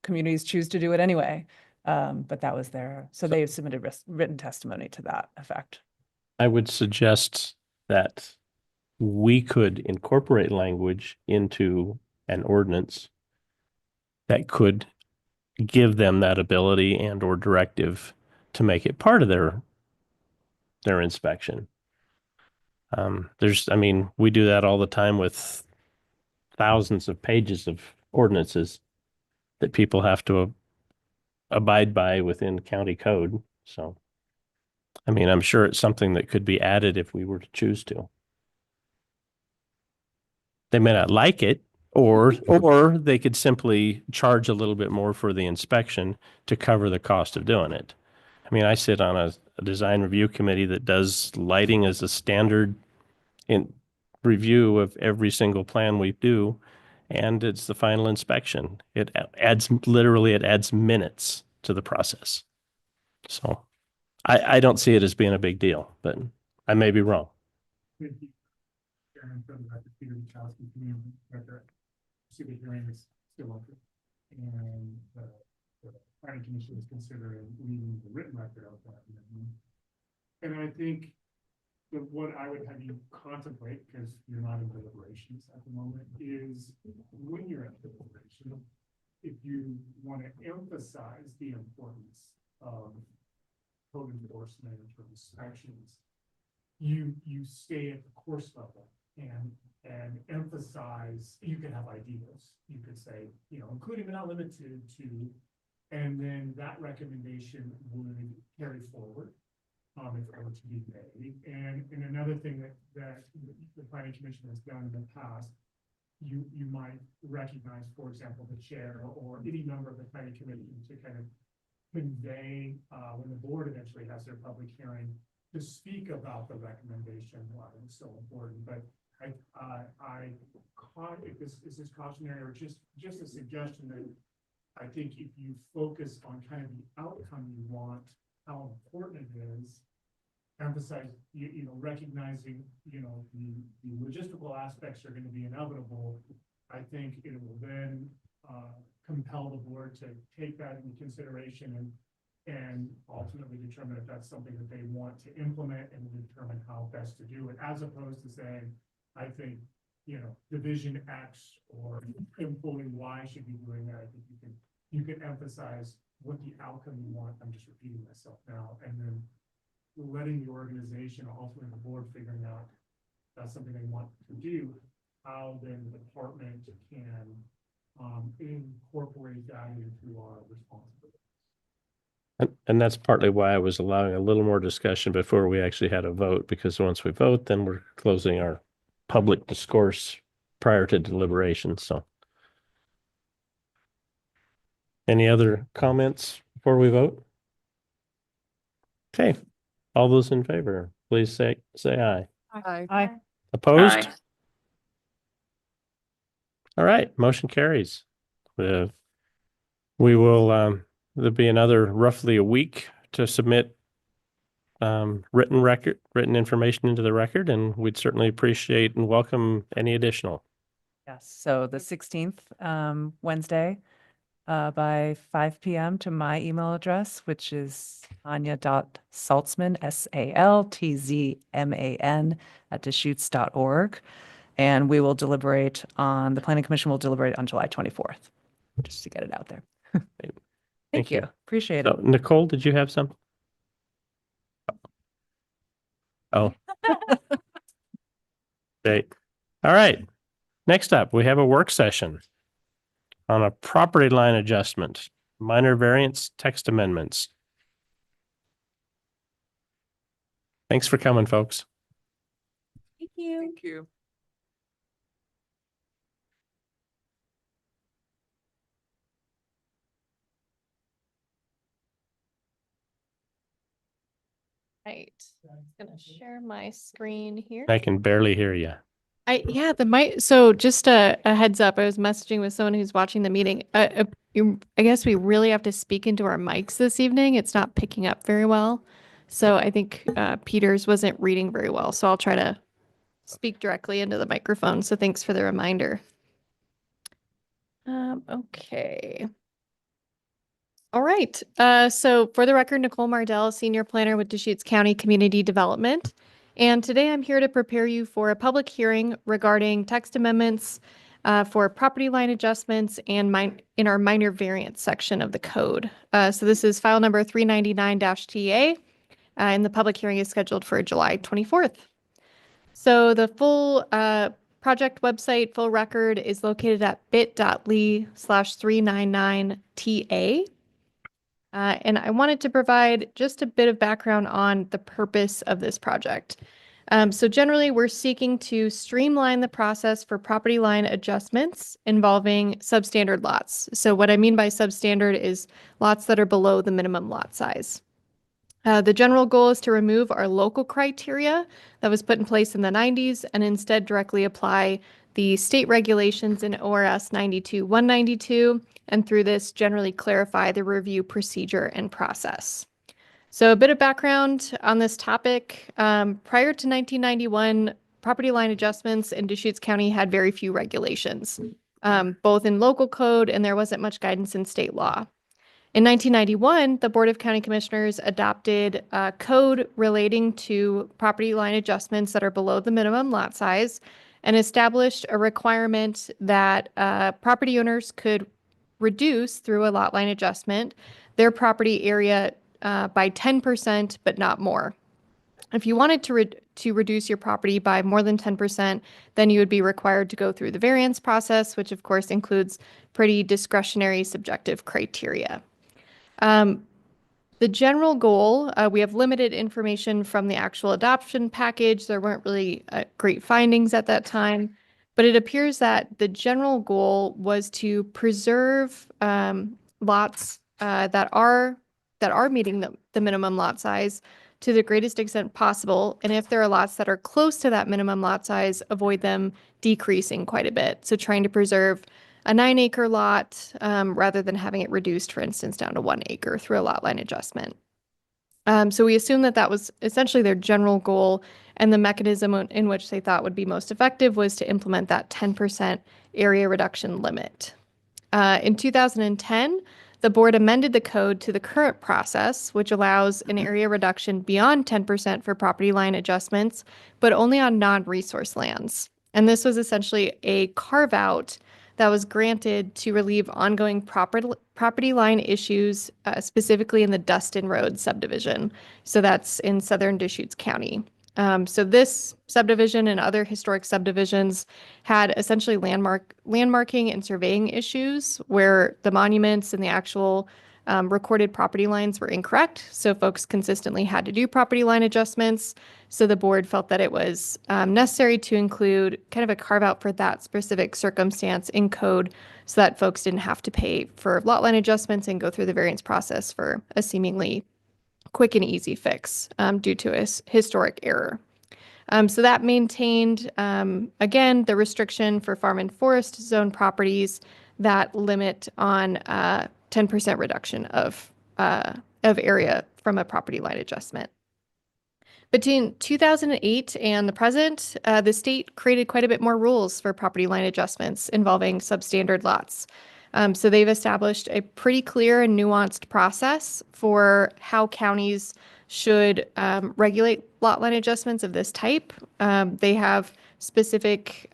communities choose to do it anyway. But that was so they submitted written testimony to that effect. I would suggest that we could incorporate language into an ordinance that could give them that ability and or directive to make it part of their inspection. I mean, we do that all the time with thousands of pages of ordinances that people have to abide by within county code. So, I mean, I'm sure it's something that could be added if we were to choose to. They may not like it, or they could simply charge a little bit more for the inspection to cover the cost of doing it. I mean, I sit on a design review committee that does lighting as a standard in review of every single plan we do, and it's the final inspection. It adds minutes to the process. So I don't see it as being a big deal, but I may be wrong. City hearing is still open, and the planning commission is considering leaving the written record of that amendment. And I think that what I would have you contemplate, because you're not in deliberations at the moment, is when you're at deliberation, if you want to emphasize the importance of code enforcement or inspections, you stay at the course level and emphasize, you can have ideas. You could say, you know, including but not limited to, and then that recommendation would carry forward if it were to be made. And another thing that the planning commission has done in the past, you might recognize, for example, the chair or any member of the planning committee to kind of convey when the board eventually has their public hearing to speak about the recommendation, why it's so important. But if this is cautionary or just a suggestion that I think if you focus on kind of the outcome you want, how important it is, emphasize, recognizing, the logistical aspects are going to be inevitable. I think it will then compel the board to take that into consideration and ultimately determine if that's something that they want to implement and determine how best to do it, as opposed to saying, I think, division X or employee Y should be doing that. I think you can emphasize what the outcome you want. I'm just repeating myself now, and then letting the organization, ultimately the board, figuring out that's something they want to do, how then the department can incorporate that into our responsibility. And that's partly why I was allowing a little more discussion before we actually had a vote, because once we vote, then we're closing our public discourse prior to deliberation. So any other comments before we vote? Okay, all those in favor, please say aye. Aye. Opposed? Aye. All right, motion carries. We will, there'll be another roughly a week to submit written information into the record, and we'd certainly appreciate and welcome any additional. Yes, so the 16th, Wednesday, by 5 p.m. to my email address, which is Tanya.Saltzman, SALTZMAN @Deschutes.org. And we will deliberate the Planning Commission will deliberate on July 24th, just to get it out there. Thank you. Appreciate it. So, Nicole, did you have some? Oh. Great. All right. Next up, we have a work session on a property line adjustment minor variance text amendments. Thanks for coming, folks. Thank you. Thank you. Right. I'm gonna share my screen here. I can barely hear you. Yeah, the mic. So just a heads up, I was messaging with someone who's watching the meeting. I guess we really have to speak into our mics this evening. It's not picking up very well. So I think Peter's wasn't reading very well. So I'll try to speak directly into the microphone. So thanks for the reminder. Okay. All right. So for the record, Nicole Mardell, Senior Planner with Deschutes County Community Development. And today I'm here to prepare you for a public hearing regarding text amendments for property line adjustments and in our minor variance section of the code. So this is file number 399-TA, and the public hearing is scheduled for July 24th. So the full project website, full record, is located at bit.ly/399TA. And I wanted to provide just a bit of background on the purpose of this project. So generally, we're seeking to streamline the process for property line adjustments involving substandard lots. So what I mean by substandard is lots that are below the minimum lot size. The general goal is to remove our local criteria that was put in place in the 90s and instead directly apply the state regulations in ORS 92-192, and through this generally clarify the review procedure and process. So a bit of background on this topic. Prior to 1991, property line adjustments in Deschutes County had very few regulations, both in local code, and there wasn't much guidance in state law. In 1991, the Board of County Commissioners adopted a code relating to property line adjustments that are below the minimum lot size and established a requirement that property owners could reduce through a lot line adjustment their property area by 10%, but not more. If you wanted to reduce your property by more than 10%, then you would be required to go through the variance process, which of course includes pretty discretionary subjective criteria. The general goal, we have limited information from the actual adoption package. There weren't really great findings at that time, but it appears that the general goal was to preserve lots that are meeting the minimum lot size to the greatest extent possible. And if there are lots that are close to that minimum lot size, avoid them decreasing quite a bit. So trying to preserve a 9-acre lot rather than having it reduced, for instance, down to 1 acre through a lot line adjustment. So we assume that that was essentially their general goal, and the mechanism in which they thought would be most effective was to implement that 10% area reduction limit. In 2010, the board amended the code to the current process, which allows an area reduction beyond 10% for property line adjustments, but only on non-resource lands. And this was essentially a carve-out that was granted to relieve ongoing property line issues, specifically in the Dustin Road subdivision. So that's in southern Deschutes County. So this subdivision and other historic subdivisions had essentially landmarking and surveying issues where the monuments and the actual recorded property lines were incorrect. So folks consistently had to do property line adjustments. So the board felt that it was necessary to include kind of a carve out for that specific circumstance in code so that folks didn't have to pay for lot line adjustments and go through the variance process for a seemingly quick and easy fix due to a historic error. So that maintained, again, the restriction for farm and forest zone properties that limit on 10% reduction of area from a property line adjustment. Between 2008 and the present, the state created quite a bit more rules for property line adjustments involving substandard lots. So they've established a pretty clear and nuanced process for how counties should regulate lot line adjustments of this type. They have specific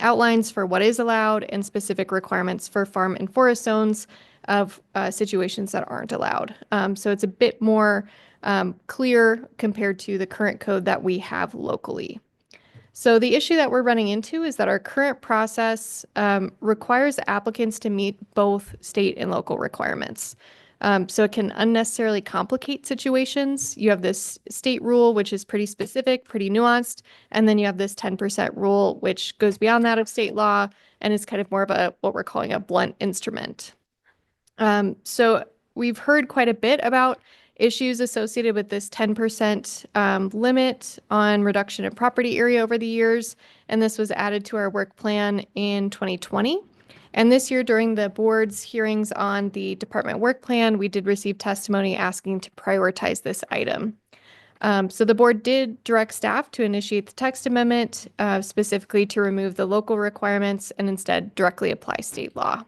outlines for what is allowed and specific requirements for farm and forest zones of situations that aren't allowed. So it's a bit more clear compared to the current code that we have locally. So the issue that we're running into is that our current process requires applicants to meet both state and local requirements. So it can unnecessarily complicate situations. You have this state rule, which is pretty specific, pretty nuanced, and then you have this 10% rule, which goes beyond that of state law and is kind of more of a what we're calling a blunt instrument. So we've heard quite a bit about issues associated with this 10% limit on reduction in property area over the years, and this was added to our work plan in 2020. And this year, during the board's hearings on the department work plan, we did receive testimony asking to prioritize this item. So the board did direct staff to initiate the text amendment, specifically to remove the local requirements and instead directly apply state law.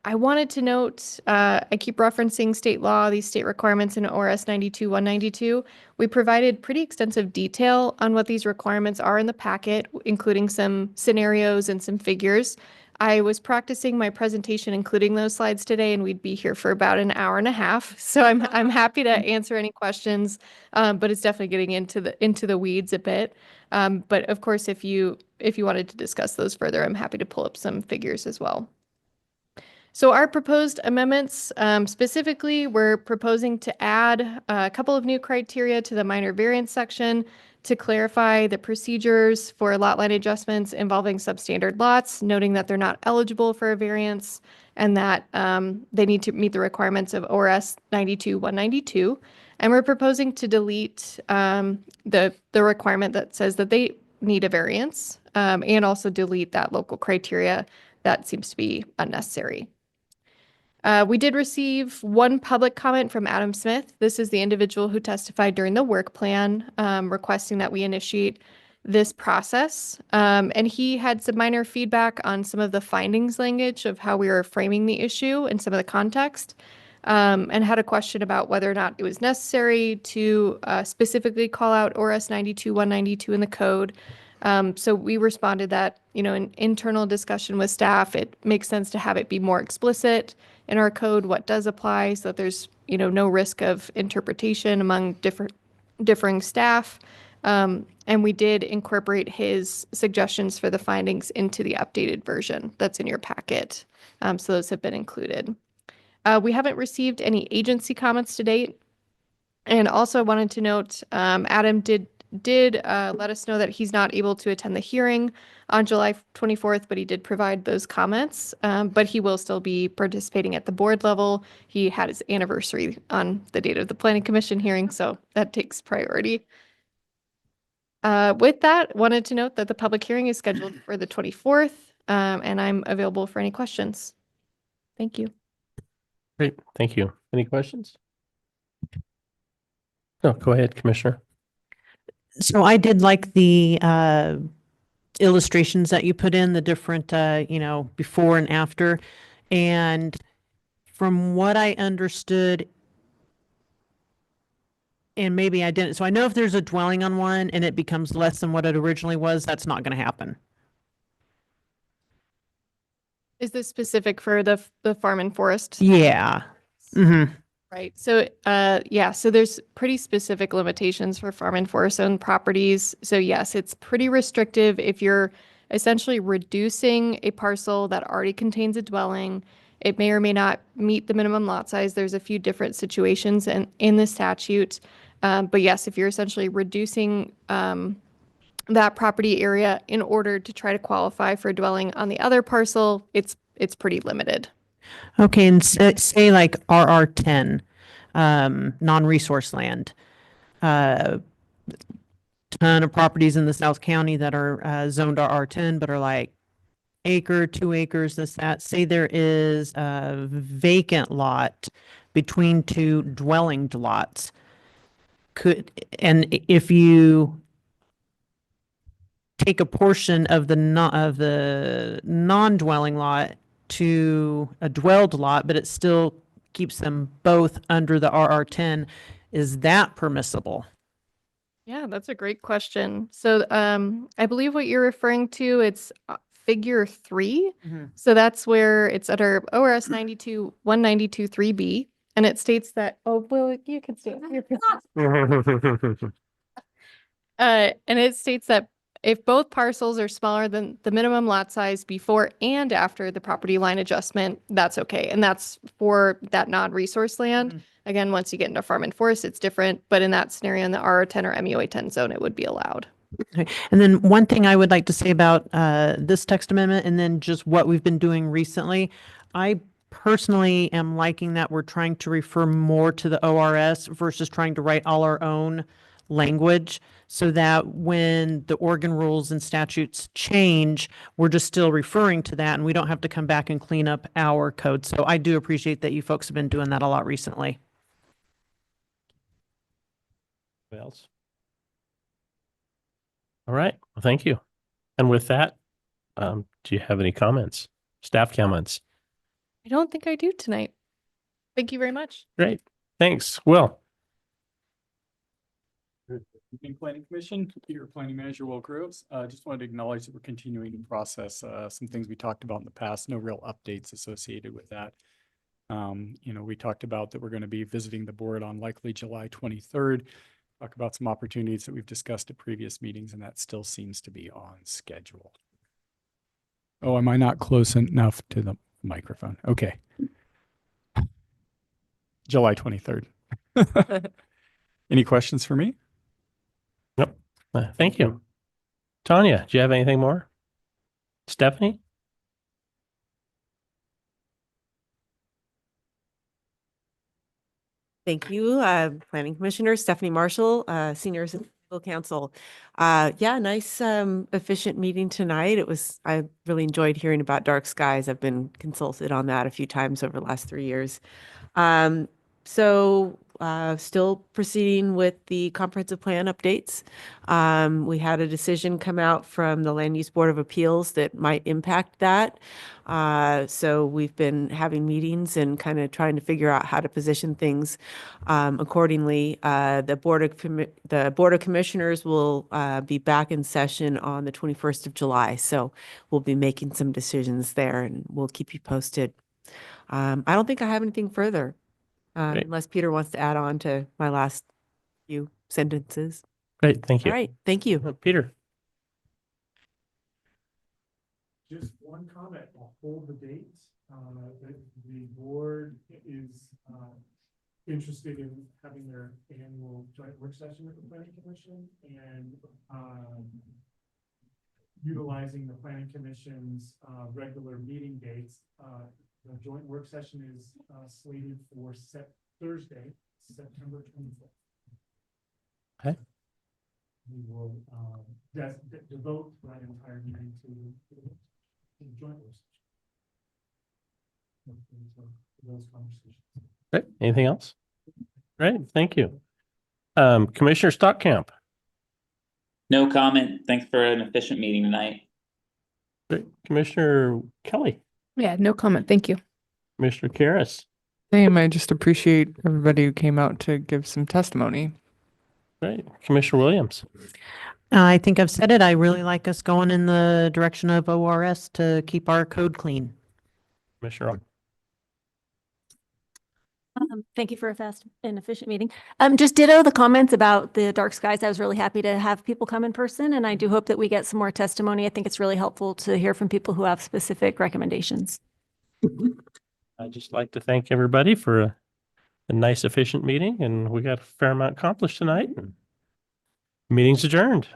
I wanted to note, I keep referencing state law, these state requirements in ORS 92-192. We provided pretty extensive detail on what these requirements are in the packet, including some scenarios and some figures. I was practicing my presentation, including those slides today, and we'd be here for about an hour and a half. So I'm happy to answer any questions, but it's definitely getting into the weeds a bit. But of course, if you wanted to discuss those further, I'm happy to pull up some figures as well. So our proposed amendments, specifically, we're proposing to add a couple of new criteria to the minor variance section to clarify the procedures for lot line adjustments involving substandard lots, noting that they're not eligible for a variance and that they need to meet the requirements of ORS 92-192. And we're proposing to delete the requirement that says that they need a variance and also delete that local criteria that seems to be unnecessary. We did receive one public comment from Adam Smith. This is the individual who testified during the work plan, requesting that we initiate this process. And he had some minor feedback on some of the findings language of how we were framing the issue and some of the context, and had a question about whether or not it was necessary to specifically call out ORS 92-192 in the code. So we responded that, in internal discussion with staff, it makes sense to have it be more explicit in our code what does apply so that there's, no risk of interpretation among differing staff. And we did incorporate his suggestions for the findings into the updated version that's in your packet. So those have been included. We haven't received any agency comments to date. And also wanted to note, Adam did let us know that he's not able to attend the hearing on July 24th, but he did provide those comments. But he will still be participating at the board level. He had his anniversary on the date of the Planning Commission hearing, so that takes priority. With that, wanted to note that the public hearing is scheduled for the 24th, and I'm available for any questions. Thank you. Great, thank you. Any questions? No, go ahead, Commissioner. So I did like the illustrations that you put in, the different, before and after. And from what I understood, and maybe I didn't, so I know if there's a dwelling on one and it becomes less than what it originally was, that's not going to happen. Is this specific for the farm and forest? Yeah. Mm-hmm. Right. So, so there's pretty specific limitations for farm and forest owned properties. So yes, it's pretty restrictive if you're essentially reducing a parcel that already contains a dwelling. It may or may not meet the minimum lot size. There's a few different situations in the statute. But yes, if you're essentially reducing that property area in order to try to qualify for a dwelling on the other parcel, it's pretty limited. Okay, and say like RR10, non-resource land. Ton of properties in the South County that are zoned RR10, but are like acre, 2 acres, this, that. Say there is a vacant lot between two dwelling lots. And if you take a portion of the non-dwelling lot to a dwelled lot, but it still keeps them both under the RR10. Is that permissible? Yeah, that's a great question. So I believe what you're referring to, it's figure 3. Mm-hmm. So that's where it's under ORS 92-192-3B. And it states that, oh, well, you can stay up here. And it states that If both parcels are smaller than the minimum lot size before and after the property line adjustment, that's okay. And that's for that non-resource land. Mhm. Again, once you get into farm and forest, it's different. But in that scenario, in the RR10 or MUA 10 zone, it would be allowed. Okay. And then one thing I would like to say about this text amendment and then just what we've been doing recently, I personally am liking that we're trying to refer more to the ORS versus trying to write all our own language so that when the Oregon rules and statutes change, we're just still referring to that and we don't have to come back and clean up our code. So I do appreciate that you folks have been doing that a lot recently. Anybody else? All right. Well, thank you. And with that, do you have any comments? Staff comments? I don't think I do tonight. Thank you very much. Great. Thanks. Will. Good evening, Planning Commission. Peter, Planning Manager Will Groves. Just wanted to acknowledge that we're continuing to process some things we talked about in the past. No real updates associated with that. We talked about that we're going to be visiting the board on likely July 23rd. Talk about some opportunities that we've discussed at previous meetings, and that still seems to be on schedule. Oh, am I not close enough to the microphone? Okay. July 23rd. Any questions for me? Nope. Thank you. Tanya, do you have anything more? Stephanie? Thank you, Planning Commissioner Stephanie Marshall, Senior Assistant Legal Counsel. Yeah, nice, efficient meeting tonight. I really enjoyed hearing about dark skies. I've been consulted on that a few times over the last 3 years. Still proceeding with the comprehensive plan updates. We had a decision come out from the Land Use Board of Appeals that might impact that. So we've been having meetings and kind of trying to figure out how to position things accordingly. The Board of Commissioners will be back in session on the 21st of July. So we'll be making some decisions there and we'll keep you posted. I don't think I have anything further. Great. Unless Peter wants to add on to my last few sentences. Great. Thank you. All right, thank you. Peter. Just one comment, I'll hold the dates. The board is interested in having their annual joint work session with the Planning Commission and utilizing the Planning Commission's regular meeting dates. The joint work session is slated for Thursday, September 25th. Okay. We will devote that entire meeting to the joint work session. Those conversations. Great. Anything else? Great. Thank you. Commissioner Stockcamp. No comment. Thanks for an efficient meeting tonight. Great. Commissioner Kelly. Yeah, no comment. Thank you. Commissioner Karras. Same. I just appreciate everybody who came out to give some testimony. Great. Commissioner Williams. I think I've said it. I really like us going in the direction of ORS to keep our code clean. Commissioner. Thank you for a fast and efficient meeting. Just ditto the comments about the dark skies. I was really happy to have people come in person, and I do hope that we get some more testimony. I think it's really helpful to hear from people who have specific recommendations. I'd just like to thank everybody for a nice, efficient meeting, and we got a fair amount accomplished tonight. Meeting's adjourned.